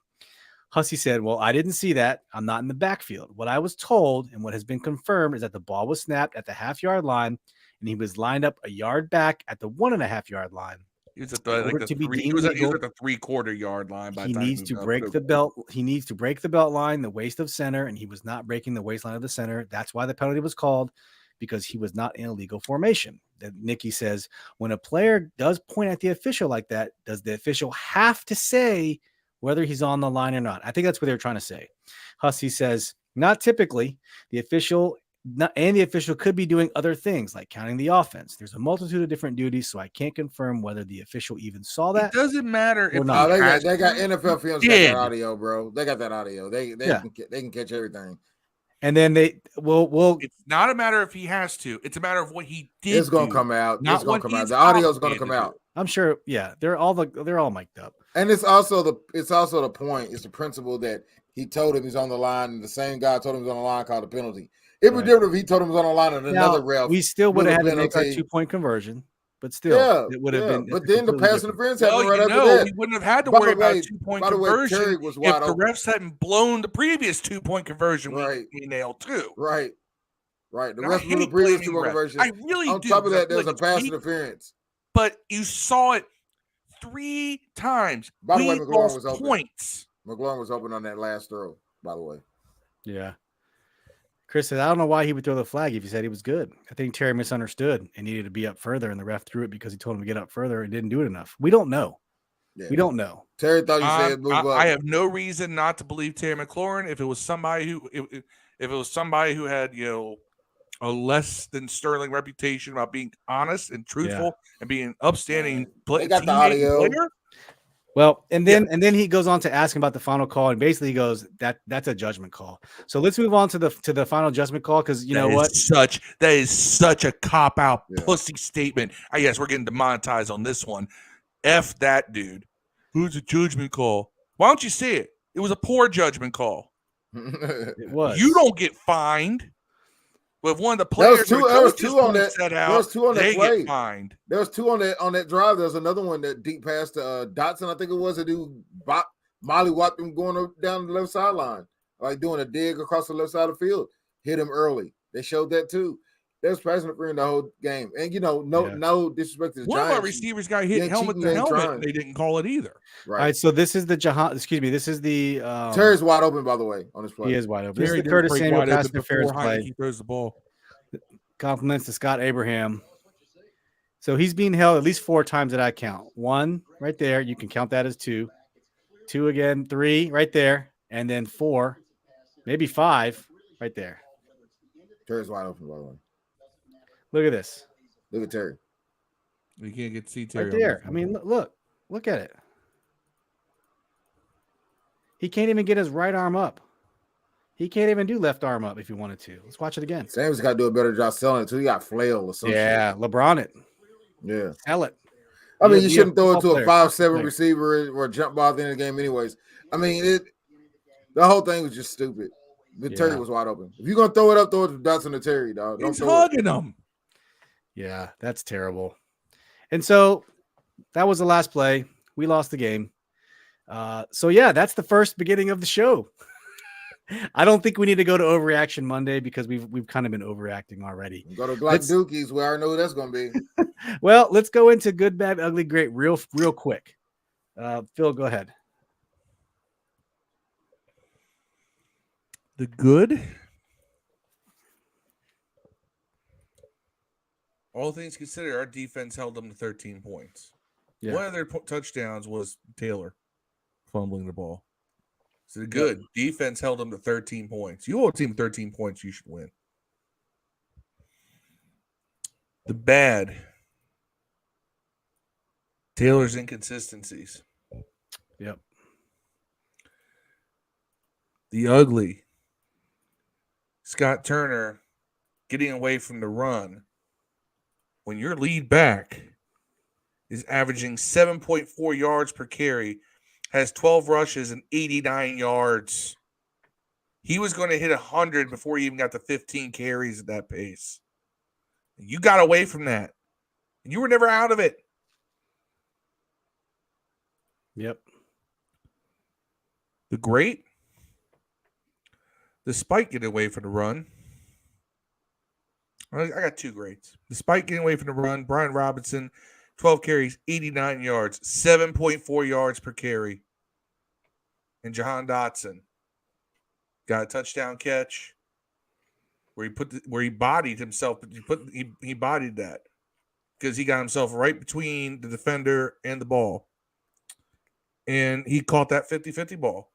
Hussey said, well, I didn't see that. I'm not in the backfield. What I was told and what has been confirmed is that the ball was snapped at the half-yard line, and he was lined up a yard back at the 1.5-yard line. He was at the 3/4 yard line. He needs to break the belt. He needs to break the belt line, the waist of center, and he was not breaking the waistline of the center. That's why the penalty was called, because he was not in a legal formation. That Nikki says, when a player does point at the official like that, does the official have to say whether he's on the line or not? I think that's what they're trying to say. Hussey says, not typically. The official could be doing other things like counting the offense. There's a multitude of different duties, so I can't confirm whether the official even saw that. It doesn't matter if they got NFL films. Got that audio, bro. They got that audio. They can catch everything. And then we'll. It's not a matter if he has to. It's a matter of what he did. It's gonna come out. It's gonna come out. The audio is gonna come out. I'm sure. Yeah, they're all mic'd up. And it's also the point. It's the principle that he told him he's on the line, and the same guy told him he's on the line called a penalty. It would be different if he told him he was on the line and another ref. We still would have had to make our 2-point conversion, but still, it would have been. But then the pass interference happened right after that. We wouldn't have had to worry about 2-point conversion if the refs hadn't blown the previous 2-point conversion. We nailed too. Right. The rest of the previous 2-point conversion. I really do. On top of that, there's a pass interference. But you saw it 3 times. By the way, McLaurin was open. Points. McLaurin was open on that last throw, by the way. Yeah. Chris said, I don't know why he would throw the flag if he said he was good. I think Terry misunderstood and needed to be up further, and the ref threw it because he told him to get up further and didn't do it enough. We don't know. Yeah. We don't know. Terry thought you said move up. I have no reason not to believe Terry McLaurin. If it was somebody who had, a less than sterling reputation about being honest and truthful and being upstanding player. Well, and then he goes on to ask him about the final call, and basically he goes, that's a judgment call. So let's move on to the final judgment call, because that is such a cop-out pussy statement. I guess we're getting demonetized on this one. F that dude. Who's a judgment call? Why don't you say it? It was a poor judgment call. It was. You don't get fined. With one of the players, there was two on that play. Get fined. There was 2 on that drive. There's another one that deep pass to Dotson. I think it was a dude mollywopped him going down the left sideline, like doing a dig across the left side of the field. Hit him early. They showed that too. There's pass interference the whole game, and no disrespect to the Giants. One of our receivers got hit helmet to helmet, and they didn't call it either. Right. All right. So this is the This is the Terry's wide open, by the way, on this play. He is wide open. This is the Curtis Samuel pass interference play. He throws the ball. Compliments to Scott Abraham. So he's being held at least 4 times that I count. 1 right there. You can count that as 2. 2 again. 3 right there, and then 4, maybe 5 right there. Terry's wide open, by the way. Look at this. Look at Terry. You can't get to see Terry right there. I mean, look at it. He can't even get his right arm up. He can't even do left arm up if he wanted to. Let's watch it again. Sam's got to do a better job selling it too. He got flail or something. Yeah, LeBron it. Yeah, sell it. I mean, you shouldn't throw it to a 5'7" receiver or a jump ball at the end of the game, anyways. I mean, the whole thing was just stupid. But Terry was wide open. If you're gonna throw it to Dotson to Terry, dog, he's hugging him. Yeah, that's terrible. And so that was the last play. We lost the game. So yeah, that's the first beginning of the show. I don't think we need to go to overreaction Monday because we've kind of been overreacting already. Go to Black Dookies. We already know who that's going to be. Well, let's go into good, bad, ugly, great real quick. Phil, go ahead. The good, all things considered, our defense held them to 13 points. Yeah. One of their touchdowns was Taylor fumbling the ball. So the good defense held them to 13 points. You hold a team 13 points, you should win. The bad, Taylor's inconsistencies. Yep. The ugly, Scott Turner getting away from the run when your lead back is averaging 7.4 yards per carry, has 12 rushes and 89 yards. He was going to hit 100 before he even got to 15 carries at that pace. You got away from that. And you were never out of it. Yep. The great, despite getting away from the run, I got two greats. Despite getting away from the run, Brian Robinson, 12 carries, 89 yards, 7.4 yards per carry. And Jahan Dotson got a touchdown catch where he bodied himself. He bodied that because he got himself right between the defender and the ball. And he caught that 50-50 ball.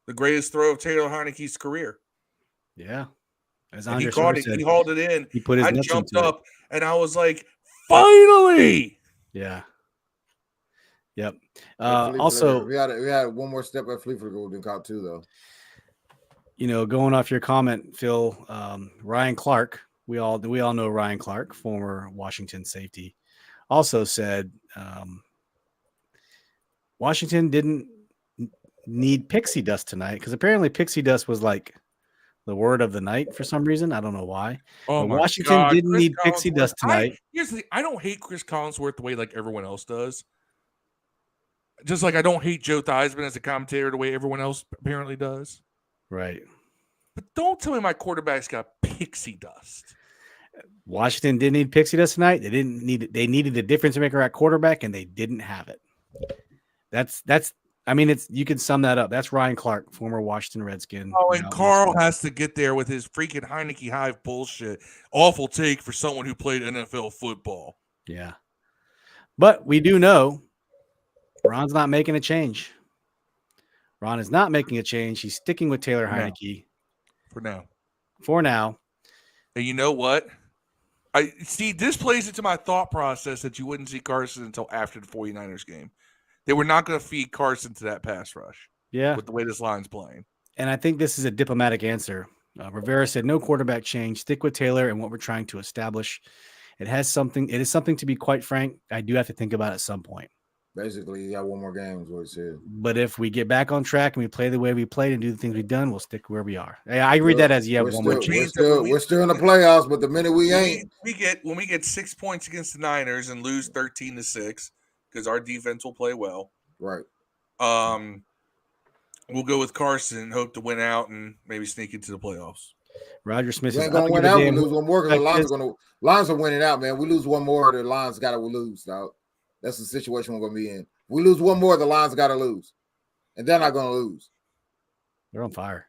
The greatest throw of Taylor Heinicke's career. Yeah. As And he Andre caught it. said, He hauled it in. he put his I nuts jumped into it. up and I was like, finally. Yeah. Yep. Also, we had one more step at Fleet would have been caught too, though. You know, going off your comment, Phil, Ryan Clark, we all know Ryan Clark, former Washington safety, also said Washington didn't need pixie dust tonight because apparently pixie dust was like the word of the night for some reason. I don't know why. Oh, but my Washington God. didn't Chris need pixie Collinsworth. dust tonight. Here's the thing. I don't hate Chris Collinsworth the way like everyone else does. Just like I don't hate Joe Theismann as a commentator the way everyone else apparently does. Right. But don't tell me my quarterback's got pixie dust. Washington didn't need pixie dust tonight. They didn't need it. They needed a difference maker at quarterback, and they didn't have it. That's. I mean, it's you can sum that up. That's Ryan Clark, former Washington Redskin. Oh, and Carl has to get there with his freaking Heinicke Hive bullshit. Awful take for someone who played NFL football. Yeah, but we do know Ron's not making a change. Ron is not making a change. He's sticking with Taylor Heinicke for now. And you know what? I see this plays into my thought process that you wouldn't see Carson until after the 49ers game. They were not going to feed Carson to that pass rush. Yeah. With the way this line's playing. And I think this is a diplomatic answer. Rivera said no quarterback change. Stick with Taylor and what we're trying to establish. It is something to be quite frank. I do have to think about at some point. Basically, you got one more game is what he said. But if we get back on track and we play the way we played and do the things we've done, we'll stick where we are. I read that as one more change. We're still in the playoffs, but the minute we ain't, when we get 6 points against the Niners and lose 13-6 because our defense will play well. Right. We'll go with Carson and hope to win out and maybe sneak into the playoffs. Roger Smith ain't gonna win out. We lose one more because the Lions are winning out, man. We lose one more, the Lions got to lose, dog. That's the situation we're gonna be in. We lose one more, the Lions got to lose, and they're not gonna lose. They're on fire.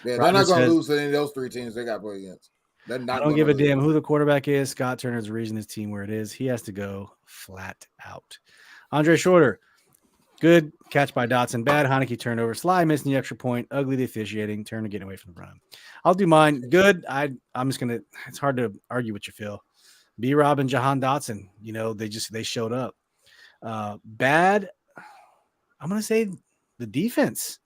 Yeah, they're not gonna lose to any of those three teams they got to play against. I don't give a damn who the quarterback is. Scott Turner's the reason his team where it is. He has to go flat out. Andre Shorter. Good catch by Dotson. Bad Heinicke turnover. Sly missing the extra point. Ugly the officiating. Turner getting away from the run. I'll do mine. Good. I'm just gonna. It's hard to argue with you, Phil. B-Rob and Jahan Dotson. You know they showed up. Bad. I'm gonna say the defense.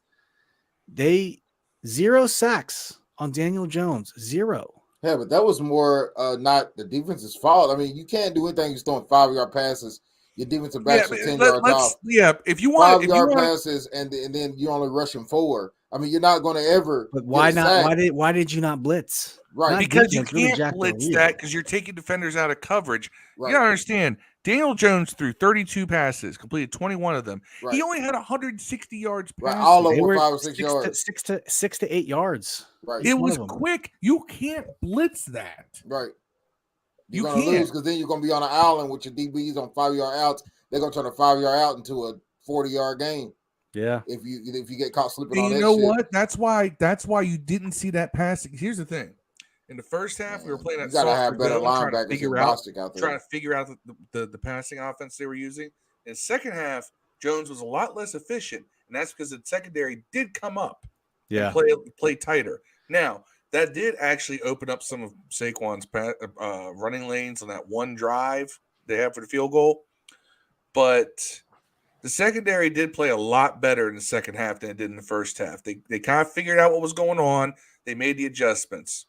They 0 sacks on Daniel Jones. 0. Yeah, but that was more not the defense's fault. I mean, you can't do anything. You're throwing 5-yard passes. Your defensive backs are 10 yards off. Yeah, if you want 5-yard passes and then you're only rushing 4. I mean, you're not going to ever. But why get a not? sack. Why did you not blitz? Right. Not Because you defense, really can't Jack Del blitz Rio. that because you're taking defenders out of coverage. Right. You gotta understand, Daniel Jones threw 32 passes, completed 21 of them. Right. He only had 160 yards Right. passing. All of They them were were 5 or 6 yards. 6 to 8 yards. Right. Each It one was of them. quick. You can't blitz that. Right. You You're going to can't. lose because then you're going to be on an island with your DBs on 5-yard outs. They're going to turn a 5-yard out into a 40-yard game. Yeah. If you get caught slipping And on you that know shit. what? That's why you didn't see that passing. Here's the thing. In the first half, we were playing that You gotta softer have better zone, trying to linebackers figure than out Bostic out there. trying to figure out the passing offense they were using. In the second half, Jones was a lot less efficient, and that's because the secondary did come up Yeah. and play tighter. Now, that did actually open up some of Saquon's running lanes on that one drive they had for the field goal, but the secondary did play a lot better in the second half than it did in the first half. They kind of figured out what was going on. They made the adjustments.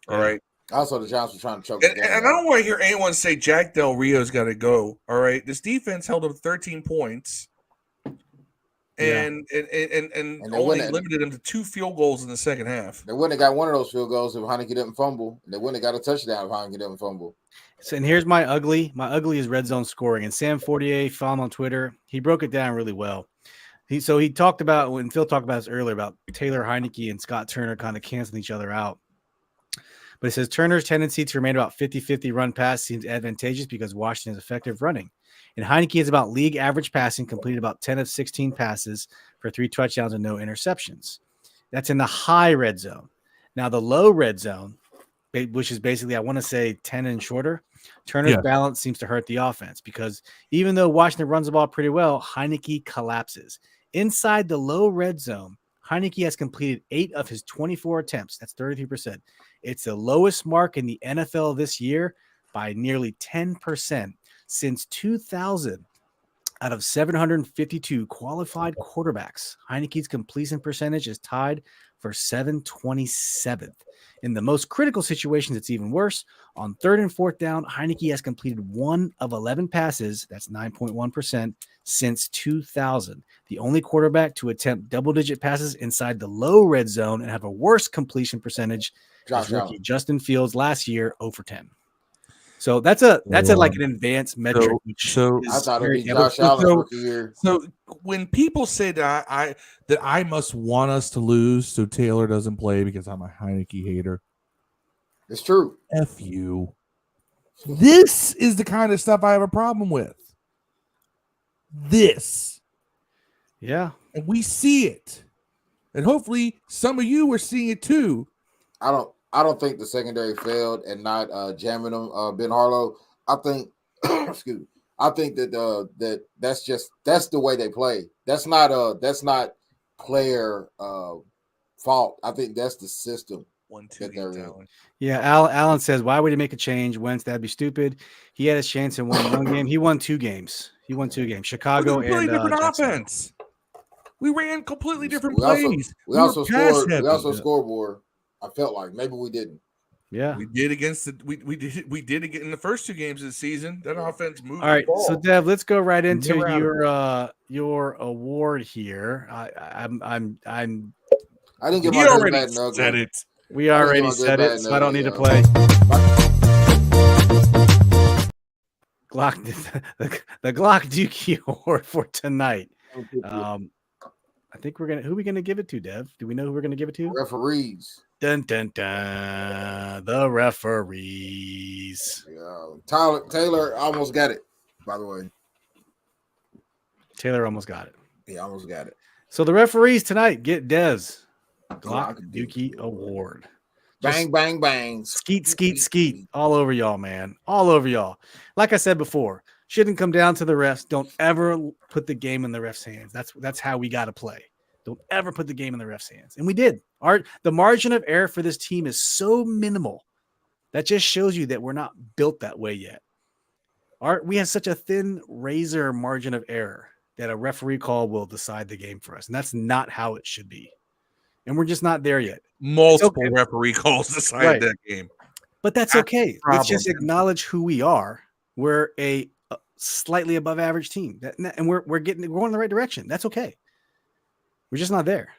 All right. Also, the Giants were trying to choke. And I don't want to hear anyone say Jack Del Rio's got to go. All right. This defense held up 13 points and only limited them to 2 field goals in the second half. They wouldn't have got one of those field goals if Heinicke didn't fumble. They wouldn't have got a touchdown if Heinicke didn't fumble. So, and here's my ugly. My ugly is red zone scoring. And Sam Fortier, follow him on Twitter. He broke it down really well. He talked about when Phil talked about this earlier about Taylor Heinicke and Scott Turner kind of canceling each other out. But it says Turner's tendency to remain about 50-50 run pass seems advantageous because Washington is effective running. And Heinicke is about league average passing, completed about 10 of 16 passes for 3 touchdowns and no interceptions. That's in the high red zone. Now, the low red zone, which is basically, I want to say 10 and shorter, Turner's balance seems to hurt the offense because even though Washington runs the ball pretty well, Heinicke collapses. Inside the low red zone, Heinicke has completed 8 of his 24 attempts. That's 33%. It's the lowest mark in the NFL this year by nearly 10%. Since 2000, out of 752 qualified quarterbacks, Heinicke's completion percentage is tied for 727th. In the most critical situations, it's even worse. On 3rd and 4th down, Heinicke has completed 1 of 11 passes. That's 9.1% since 2000. The only quarterback to attempt double-digit passes inside the low red zone and have a worse completion percentage is rookie Justin Fields last year, 0 for 10. So that's like an advanced metric. So I thought it was Josh Allen's rookie year. So when people say that I must want us to lose so Taylor doesn't play because I'm a Heinicke hater, it's true. F you. This is the kind of stuff I have a problem with. This. Yeah. And we see it. And hopefully some of you are seeing it too. I don't think the secondary failed and not jamming them Ben Harlow. I think excuse me. I think that that's the way they play. That's not player fault. I think that's the system. 1-2 talent. Yeah, Alan says, why would he make a change? Wentz, that'd be stupid. He had his chance and won one game. He won 2 games. Chicago and different Jackson. offense. We ran completely different We also- plays. We also scored. heavy. We also scored more. I felt like maybe we didn't. Yeah, we did against we did again in the first 2 games of the season. That offense moved. all right. the ball. So Dev, let's go right into Never out your award here. I'm I didn't get You my good, already bad, and ugly. said it. we already my good, said bad, it, and so I don't need to ugly, play. uh, Glock the Glock Dookie Award for tonight. I think who are we gonna give it to, Dev? Do we know who we're gonna give it to? Referees. Dun dun dun. The referees. Yeah. Taylor almost got it, by the way. Taylor almost got it. He almost got it. So the referees tonight get Dev's Glock Dookie Award. Bang, bang, bang. Skeet, skeet, skeet. All over y'all, man. All over y'all. Like I said before, shouldn't come down to the refs. Don't ever put the game in the refs' hands. That's how we got to play. Don't ever put the game in the refs' hands. And we did. The margin of error for this team is so minimal. That just shows you that we're not built that way yet. We have such a thin razor margin of error that a referee call will decide the game for us. And that's not how it should be. And we're just not there yet. Multiple referee calls decided that game. But that's okay. Let's just acknowledge who we are. We're a slightly above average team. And we're going in the right direction. That's okay. We're just not there.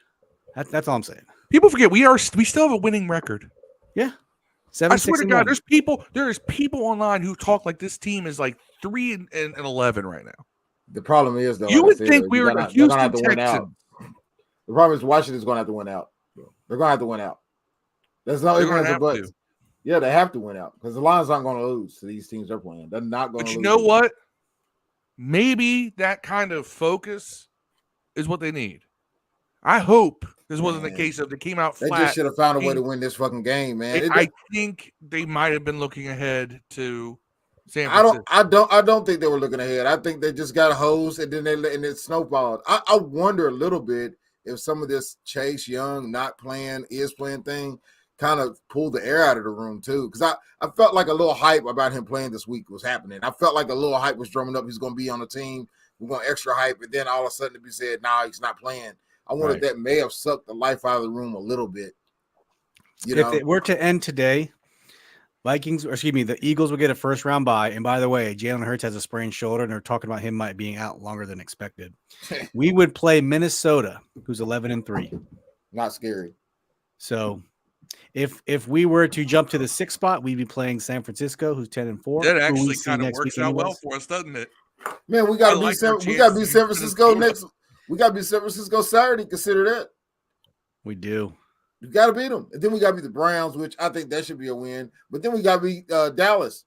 That's all I'm saying. People forget we still have a winning record. Yeah. I swear to God, there's people online who talk like this team is like 3-11 right now. The problem is though, You like I would said, think we were they're Houston gonna have to win out. Texans. The problem is Washington's gonna have to win out. They're gonna have to win out. There's no ifs, ands, or buts. Yeah, they have to win out because the Lions aren't going to lose to these teams they're playing. They're not going to lose. But you know what? Maybe that kind of focus is what they need. I hope this wasn't the case of they came out flat. They just should have found a way to win this fucking game, man. I think they might have been looking ahead to San Francisco. I don't think they were looking ahead. I think they just got hosed and then it snowballed. I wonder a little bit if some of this Chase Young not playing thing kind of pulled the air out of the room too, because I felt like a little hype about him playing this week was happening. I felt like a little hype was drumming up. He's going to be on the team. We're going extra hype, and then all of a sudden it be said, "Nah, he's not playing." I wonder if that may have sucked the life out of the room a little bit. If it were to end today, the Eagles will get a first round bye. And by the way, Jalen Hurts has a sprained shoulder, and they're talking about him might being out longer than expected. We would play Minnesota, who's 11-3. Not scary. So. If we were to jump to the 6th spot, we'd be playing San Francisco, who's 10-4. That actually kind of works out well for us, doesn't it? Man, we got to beat San Francisco next. We got to beat San Francisco Saturday. Consider that. We do. You got to beat them, and then we got to beat the Browns, which I think that should be a win. But then we got to beat Dallas.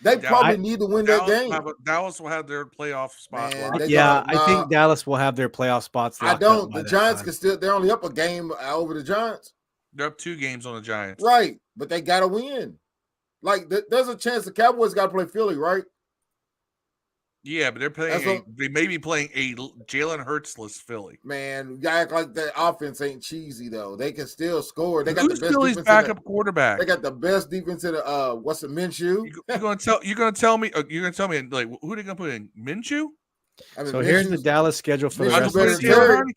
They probably need to win that game. Dallas will have their playoff spot. I think Dallas will have their playoff spots. I don't. The Giants can still. They're only up a game over the Giants. They're up 2 games on the Giants. Right, but they got to win. Like, there's a chance the Cowboys got to play Philly, right? Yeah, but they may be playing a Jalen Hurts-less Philly. Man, you act like the offense ain't cheesy, though. They can still score. They got Who's the best Philly's backup quarterback? They got the best defense in the what's the Minshew? You're gonna tell me like who they gonna put in Minshew? I mean, so here's the Dallas schedule for the rest of the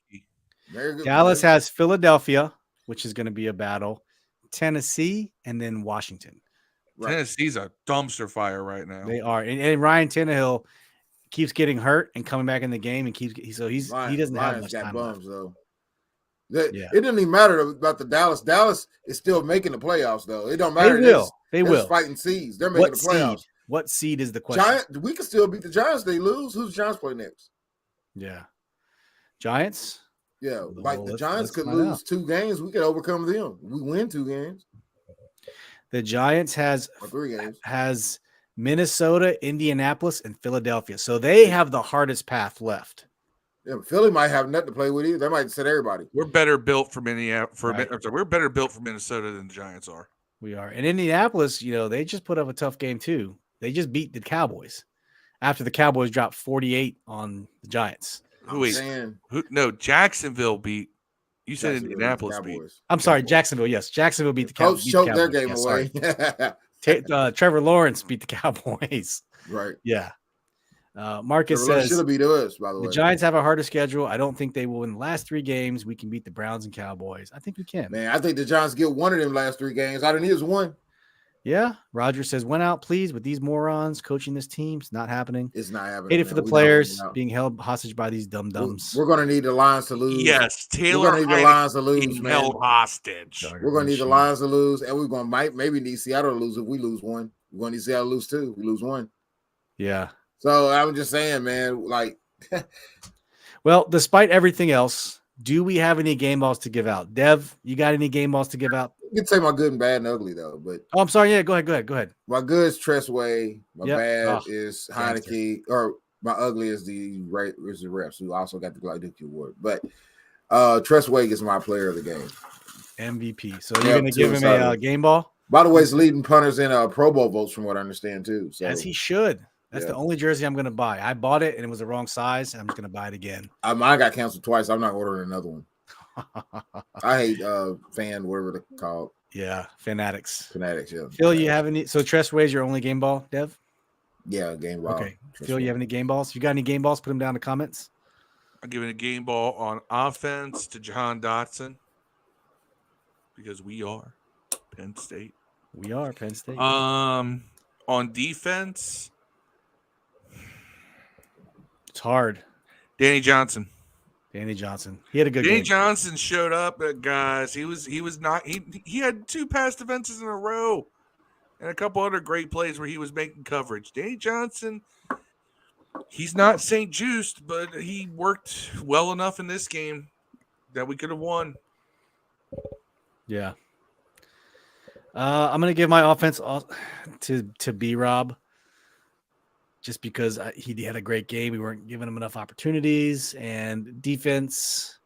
season. Dallas has Philadelphia, which is going to be a battle, Tennessee, and then Washington. Right. Tennessee's a dumpster fire right now. They are, and Ryan Tannehill keeps getting hurt and coming back in the game, and he doesn't have much time bums, though. It didn't even matter about the Dallas. Dallas is still making the playoffs, though. It don't matter. They will fighting seeds. They're making the playoffs. What seed is the question? We can still beat the Giants. They lose. Who's the Giants play next? Yeah, Giants. Yeah, the Giants could lose 2 games. We could overcome them. We win 2 games. The Giants has 3 games. Has Minnesota, Indianapolis, and Philadelphia. So they have the hardest path left. Yeah, Philly might have nothing to play with either. They might set everybody. We're better built for we're better built for Minnesota than the Giants are. We are. And Indianapolis, they just put up a tough game too. They just beat the Cowboys after the Cowboys dropped 48 on the Giants. Jacksonville beat. You said Indianapolis beat. I'm sorry, Jacksonville. Yes, Jacksonville beat the Cowboys. Coach choked their game away. Trevor Lawrence beat the Cowboys. Right. Yeah. Marcus says should have beat us. By the way, the Giants have a harder schedule. I don't think they will win the last 3 games. We can beat the Browns and Cowboys. I think we can. Man, I think the Giants get one of them last 3 games. All they need is one. Yeah, Roger says, "Went out, please, with these morons coaching this team. It's not happening. It's not happening. Hate it for the players being held hostage by these dum-dums. We're going to need the Lions to lose. Yes, Taylor. We're going to need the Lions to lose, man. Held hostage. We're going to need the Lions to lose, and we're going to maybe need Seattle to lose if we lose 1. We're going to need Seattle to lose 2. We lose 1. Yeah. So I'm just saying, man, like. Well, despite everything else, do we have any game balls to give out? Dev, you got any game balls to give out? You can say my good and bad and ugly, though. But I'm sorry. Yeah, go ahead. My good is Tressway. My bad is Heinicke. Or my ugly is the refs, who also got the Gladic Award. But Tressway is my player of the game. MVP. So you're going to give him a game ball? By the way, he's leading punters in Pro Bowl votes, from what I understand, too. So. As he should. That's the only jersey I'm going to buy. I bought it, and it was the wrong size, and I'm just going to buy it again. Mine got canceled twice. I'm not ordering another one. I hate fan, whatever they're called. Yeah, Fanatics, yeah. Phil, you have any? So Tressway's your only game ball, Dev? Yeah, game ball. Okay. Phil, you have any game balls? You got any game balls? Put them down in the comments. I'm giving a game ball on offense to Jahan Dotson because we are Penn State. We are Penn State. On defense, it's hard. Danny Johnson. Danny Johnson. He had a good Danny game. Johnson showed up, guys. He was not. He had 2 pass defenses in a row, and a couple other great plays where he was making coverage. Danny Johnson. He's not St. Juiced, but he worked well enough in this game that we could have won. Yeah. I'm going to give my offense to B-Rob just because he had a great game. We weren't giving him enough opportunities. And defense,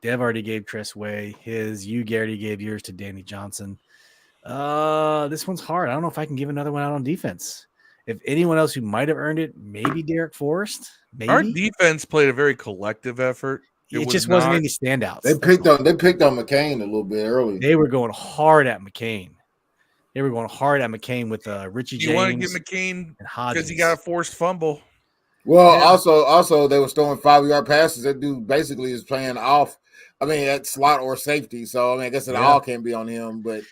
Dev already gave Tressway his. You, Garrity, gave yours to Danny Johnson. This one's hard. I don't know if I can give another one out on defense. If anyone else who might have earned it, maybe Derek Forrest. Maybe. Our defense played a very collective effort. It just wasn't any standouts. They picked on McCain a little bit early. They were going hard at McCain. With Richie James. You want to get McCain because he got a forced fumble. Well, also they were throwing 5-yard passes. That dude basically is playing off. I mean, at slot or safety. So I mean, I guess it all can be on him. But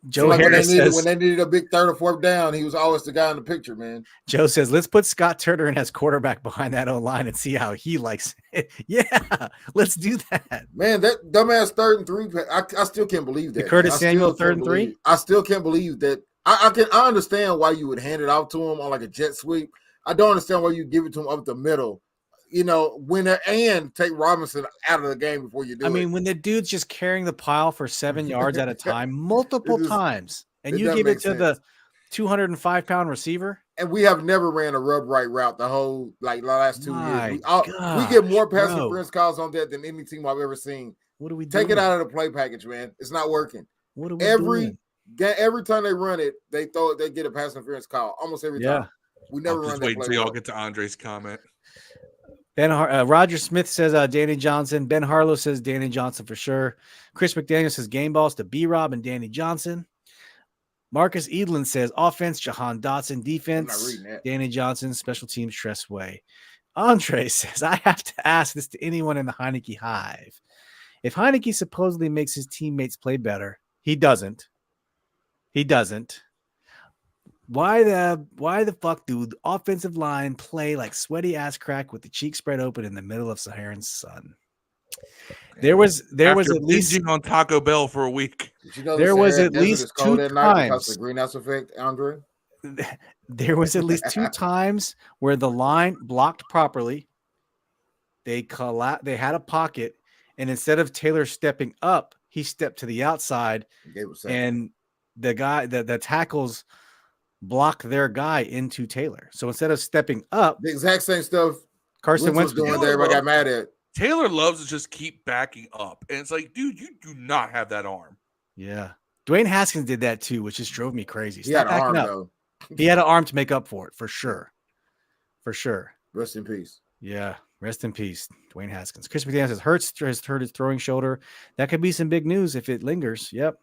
Joe Harris says, when they needed a big 3rd or 4th down, he was always the guy in the picture, man. Joe says, let's put Scott Turner in as quarterback behind that O-line and see how he likes it. Yeah, let's do that. Man, that dumbass 3rd and 3. I still can't believe that. The Curtis Samuel 3rd and 3? I still can't believe that. I understand why you would hand it off to him on like a jet sweep. I don't understand why you give it to him up the middle. You know, and take Robinson out of the game before you do it. I mean, when the dude's just carrying the pile for 7 yards at a time, multiple times, and you give it to the 205-pound receiver. And we have never ran a rub right route the whole last 2 years. We get more pass interference calls on that than any team I've ever seen. What do we take it out of the play package, man? It's not working. What are we doing? Every time they run it, they get a pass interference call almost every time. We never run that play. Wait until y'all get to Andre's comment. Roger Smith says Danny Johnson. Ben Harlow says Danny Johnson for sure. Chris McDaniel says game balls to B-Rob and Danny Johnson. Marcus Edlin says offense, Jahan Dotson. Defense, Danny Johnson. Special teams, Tressway. Andre says, I have to ask this to anyone in the Heinicke hive. If Heinicke supposedly makes his teammates play better, he doesn't. Why the fuck do the offensive line play like sweaty ass crack with the cheek spread open in the middle of Saharan sun? There was at least on Taco Bell for a week. There was at least 2 times the greenhouse effect, Andre. There was at least 2 times where the line blocked properly. They had a pocket, and instead of Taylor stepping up, he stepped to the outside, and the tackles block their guy into Taylor. So instead of stepping up, the exact same stuff Carson Wentz was doing that everybody got mad at. Taylor loves to just keep backing up. And it's like, dude, you do not have that arm. Yeah. Dwayne Haskins did that too, which just drove me crazy. He had an arm, though. He had an arm to make up for it, for sure. For sure. Rest in peace. Yeah. Rest in peace, Dwayne Haskins. Chris McDaniel says Hurts has hurt his throwing shoulder. That could be some big news if it lingers. Yep.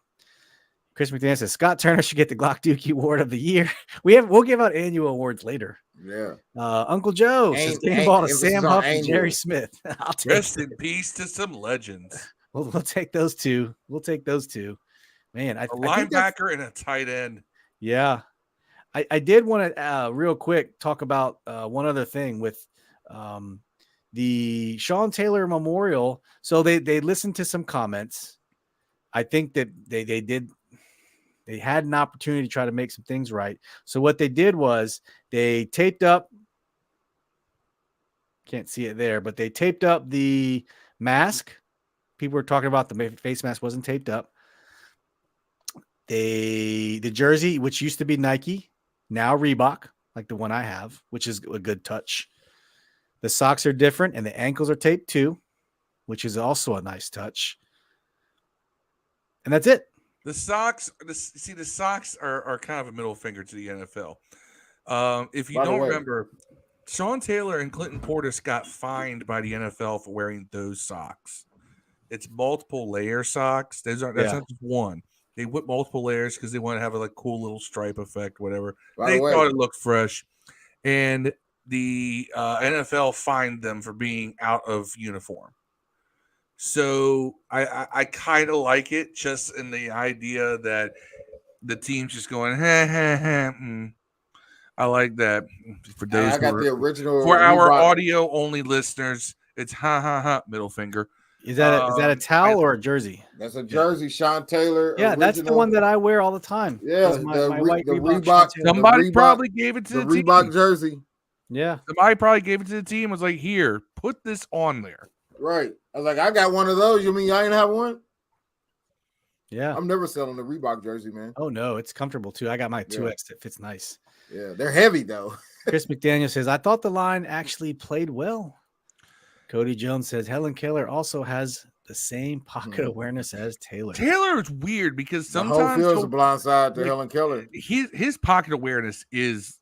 Chris McDaniel says Scott Turner should get the Glock Dookie Award of the Year. We'll give out annual awards later. Yeah. Uncle Joe says game ball to Sam Huff and Jerry Smith. I'll take Rest in peace to some legends. We'll take those two. Man, a linebacker and a tight end. Yeah. I did want to real quick talk about one other thing with the Sean Taylor Memorial. So they listened to some comments. I think that they had an opportunity to try to make some things right. So what they did was they taped up, can't see it there, but they taped up the mask. People were talking about the face mask wasn't taped up. The jersey, which used to be Nike, now Reebok, like the one I have, which is a good touch. The socks are different and the ankles are taped too, which is also a nice touch. And that's it. The socks, the socks are kind of a middle finger to the NFL. If you don't remember, Sean Taylor and Clinton Portis got fined by the NFL for wearing those socks. It's multiple layer socks. That's not just one. They put multiple layers because they want to have a cool little stripe effect, whatever. They thought it looked fresh. And the NFL fined them for being out of uniform. So I kind of like it, just in the idea that the team's just going, I like that. For And those I got who the are, original. for our Reebok. audio only listeners, it's middle finger. Is that a towel or a jersey? That's a jersey, Sean Taylor. Yeah, that's the original. one that I wear all the time. Yeah, Is my white the Reebok. Reebok. Somebody Reebok- probably gave it to The the Reebok team. jersey. Yeah. Somebody probably gave it to the team. Was like, here, put this on there. Right. I was like, I got one of those. You mean I ain't have one? Yeah. I'm never selling the Reebok jersey, man. Oh no, it's comfortable too. I got my 2X that fits nice. Yeah, they're heavy though. Chris McDaniel says, I thought the line actually played well. Cody Jones says Helen Keller also has the same pocket awareness as Taylor. Taylor is weird because The whole sometimes field's a blind side to Helen Keller. his pocket awareness is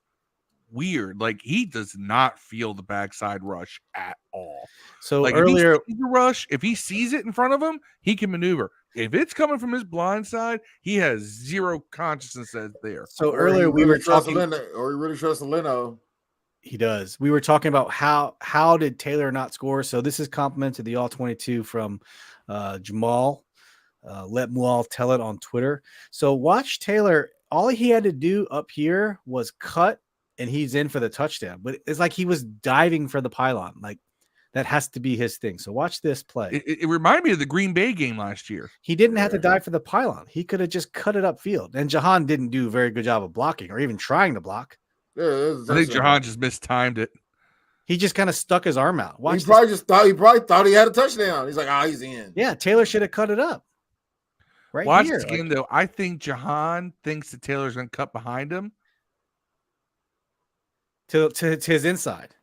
weird. Like he does not feel the backside rush at all. So Like earlier, if he sees the rush, if he sees it in front of him, he can maneuver. If it's coming from his blind side, he has zero consciousness that's there. so Or earlier he we really were trusts talking. Leno, or he really trusts Leno. He does. We were talking about how did Taylor not score? So this is compliment to the all 22 from Jamal. Let Mual tell it on Twitter. So watch Taylor. All he had to do up here was cut, and he's in for the touchdown. But it's like he was diving for the pylon. Like that has to be his thing. So watch this play. It reminded me of the Green Bay game last year. He didn't have to dive for the pylon. He could have just cut it upfield. And Jahan didn't do a very good job of blocking or even trying to block. Yeah, I think Jahan just mistimed it. He just kind of stuck his arm out. Watch He this. probably thought he had a touchdown. He's like, he's in. Yeah, Taylor should have cut it up. Right Watch here. this game, though. I think Jahan thinks that Taylor's going to cut behind him. To his inside.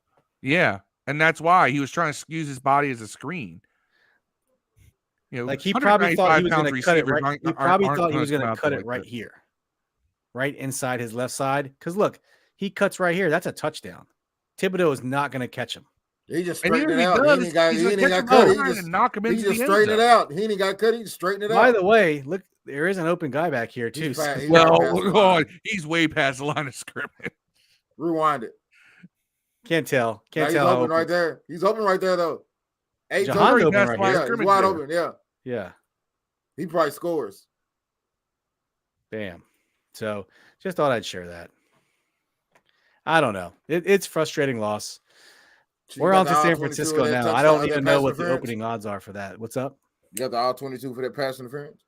Yeah, and that's why he was trying to use his body as a screen. You know, Like he probably thought he was going to cut it right. He probably aren't thought he was gonna going to come out cut it like right that. here, right inside his left side. Because look, he cuts right here. That's a touchdown. Thibodeau is not going to catch him. He just And straightened even it if he out. does, He he's ain't gonna got catch cut. him He behind just and knock him into the end straightened it zone. out. He ain't got cut. He just straightened it out. By the way, look, there is an open guy back here too. He's fat. He's Well, right past the hold line. on. He's way past the line of scrimmage. Rewind it. Can't tell. Can't He's tell. how open right there. He's open right there though. Hey, Jahan's Already open past right the line of here. yeah, he's scrimmage wide there. open. Yeah, Yeah. he probably scores. Bam. So just thought I'd share that. I don't know. It's frustrating loss. So you We're got on the to all San 22 Francisco of that now. I touchdown- don't of that even pass know what the interference? opening odds are for that. What's up? You got the all 22 for that pass interference.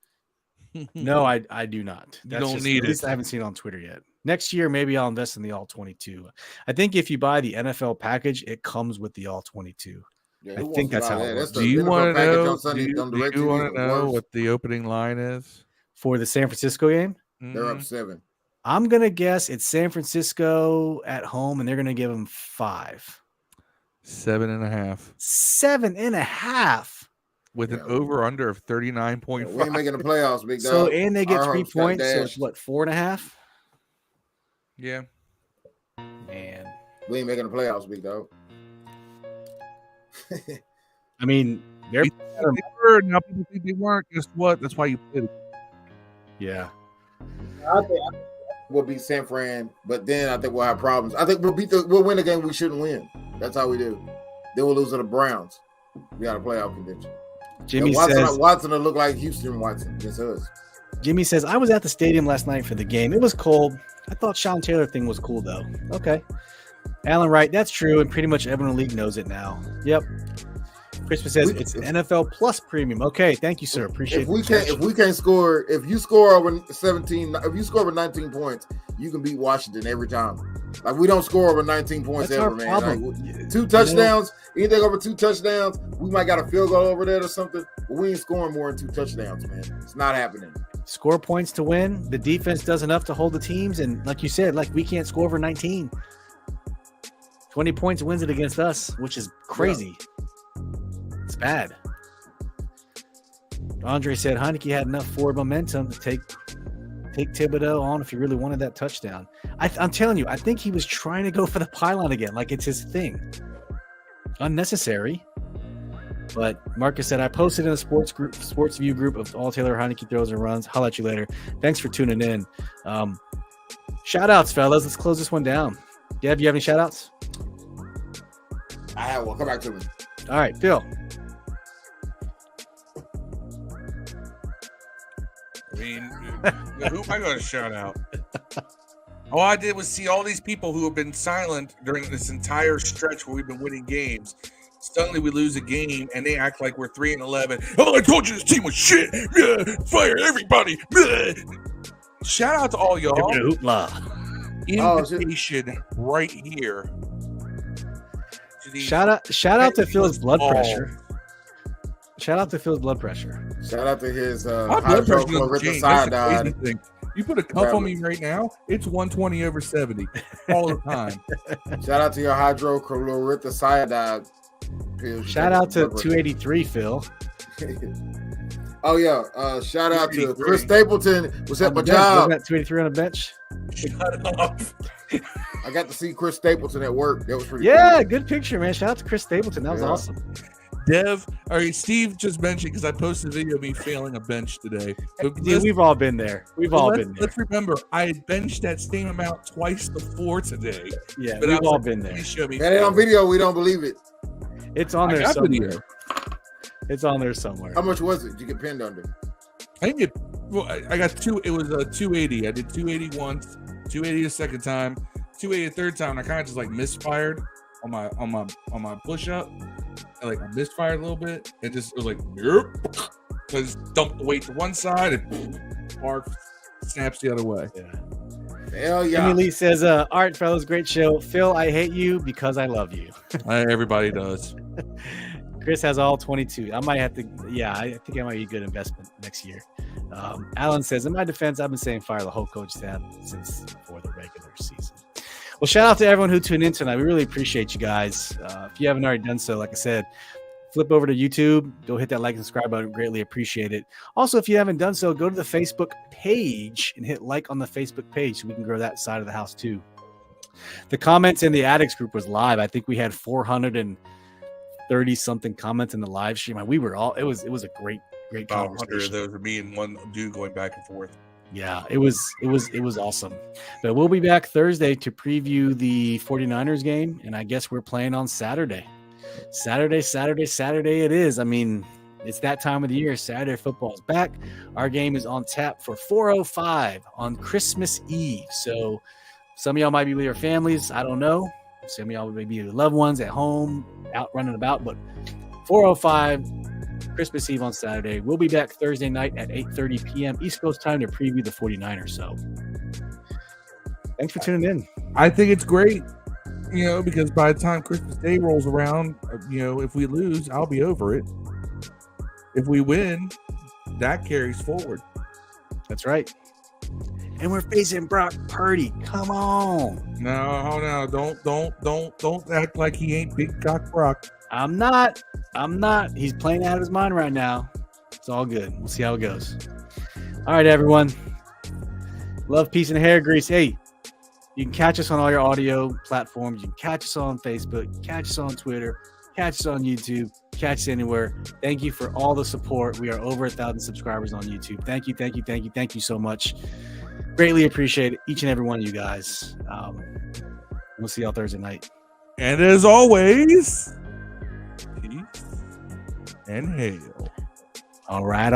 No, I do not. You don't need at it. least I haven't seen it on Twitter yet. Next year, maybe I'll invest in the all 22. I think if you buy the NFL package, it comes with the all 22. Yeah, I who wants think to that's buy how it that? works. That's the Do you NFL want to package know? on Sunday on Do DirecTV you want is to the know worst. what the opening line is? For the San Francisco game, They're up Mhm. 7. I'm going to guess it's San Francisco at home, and they're going to give them 5. 7.5 7.5. with an Yeah. over under of We 39.5. ain't making the playoffs, big dog. So, and they get Our 3 hopes got points. So it's dashed. what, 4.5? Yeah. Man. We ain't making the playoffs, big dog. I mean, they're They were, now people think they weren't. Guess what? That's why you played it. yeah. I think we'll beat San Fran, but then I think we'll have problems. I think we'll win a game we shouldn't win. That's how we do. Then we'll lose to the Browns. We got a playoff convention. Jimmy And says Watson will look like Houston Watson against us. Jimmy says, I was at the stadium last night for the game. It was cold. I thought Sean Taylor thing was cool, though. Okay. Alan Wright, that's true, and pretty much everyone in the league knows it now. Yep. Christmas says it's an NFL Plus premium. Okay, thank you, sir. Appreciate If we it. can't score, if you score over 17, if you score over 19 points, you can beat Washington every time. Like we don't score over 19 points That's ever, our man. problem. Like, 2 touchdowns, anything over 2 touchdowns, we might got a field goal over there or something, but we ain't scoring more than 2 touchdowns, man. It's not happening. Score points to win. The defense does enough to hold the teams, and like you said, like we can't score over 19. 20 points wins it against us, which is crazy. It's bad. Andre said Heinicke had enough forward momentum to take Thibodeau on if he really wanted that touchdown. I'm telling you, I think he was trying to go for the pylon again, like it's his thing. Unnecessary. But Marcus said, I posted in a sports view group of all Taylor Heinicke throws and runs. Holla at you later. Thanks for tuning in. Shout outs, fellas. Let's close this one down. Dev, you have any shout outs? I have one. Come back to me. All right, Phil. I mean, who am I going to shout out? All I did was see all these people who have been silent during this entire stretch where we've been winning games. Suddenly we lose a game and they act like we're 3-11. Oh, I told you this team was shit. Fire everybody. Shout out to all y'all. Invitation right here. Shout out to Phil's blood pressure. Shout out to Phil's blood pressure. Shout out to his my blood pressure doesn't change. That's the crazy thing. You put a cuff on me right now, it's 120/70 all the time. Shout out to your hydrochlorothiazide pills. Shout out to 283, Phil. Oh yeah, shout out to Chris Stapleton. Was at my job. Was that 283 on a bench? Shut up. I got to see Chris Stapleton at work. That was pretty cool. Good picture, man. Shout out to Chris Stapleton. That was awesome. Steve just mentioned because I posted a video of me failing a bench today. Yeah, we've all been there. Let's remember, I had benched that same amount twice before today. Yeah, we've all been there. Man, on video, we don't believe it. It's on there somewhere. It's on there somewhere. How much was it? Did you get pinned under? I didn't get. Well, I got two. It was a 280. I did 280 once, 280 the second time, 280 the third time. And I kind of just like misfired on my push up. Like I misfired a little bit. It was like, nope. I just dumped the weight to one side and Mark snaps the other way. Yeah. Hell yeah. Emily Lee says, all right, fellas, great show. Phil, I hate you because I love you. Everybody does. Chris has all 22. I might have to, I think I might be a good investment next year. Alan says, in my defense, I've been saying fire the whole coach staff since before the regular season. Well, shout out to everyone who tuned in tonight. We really appreciate you guys. If you haven't already done so, like I said, flip over to YouTube. Go hit that like and subscribe button. Greatly appreciate it. Also, if you haven't done so, go to the Facebook page and hit like on the Facebook page so we can grow that side of the house too. The comments in the Addicts group was live. I think we had 430 something comments in the live stream. And we were all, it was a great conversation. Those were me and one dude going back and forth. Yeah, it was awesome. But we'll be back Thursday to preview the 49ers game. And I guess we're playing on Saturday. Saturday it is. I mean, it's that time of the year. Saturday football is back. Our game is on tap for 4:05 on Christmas Eve. So some of y'all might be with your families. I don't know. Some of y'all may be with loved ones at home, out running about. But 4:05 Christmas Eve on Saturday. We'll be back Thursday night at 8:30 p.m. East Coast time to preview the 49ers. So thanks for tuning in. I think it's great. Because by the time Christmas Day rolls around, if we lose, I'll be over it. If we win, that carries forward. That's right. And we're facing Brock Purdy. Come on. No. Don't act like he ain't Big Cock Brock. I'm not. He's playing out of his mind right now. It's all good. We'll see how it goes. All right, everyone. Love, peace, and hair grease. Hey, you can catch us on all your audio platforms. You can catch us on Facebook, catch us on Twitter, catch us on YouTube, catch us anywhere. Thank you for all the support. We are over 1,000 subscribers on YouTube. Thank you so much. Greatly appreciate it, each and every one of you guys. We'll see y'all Thursday night. And as always, peace and hail. All right.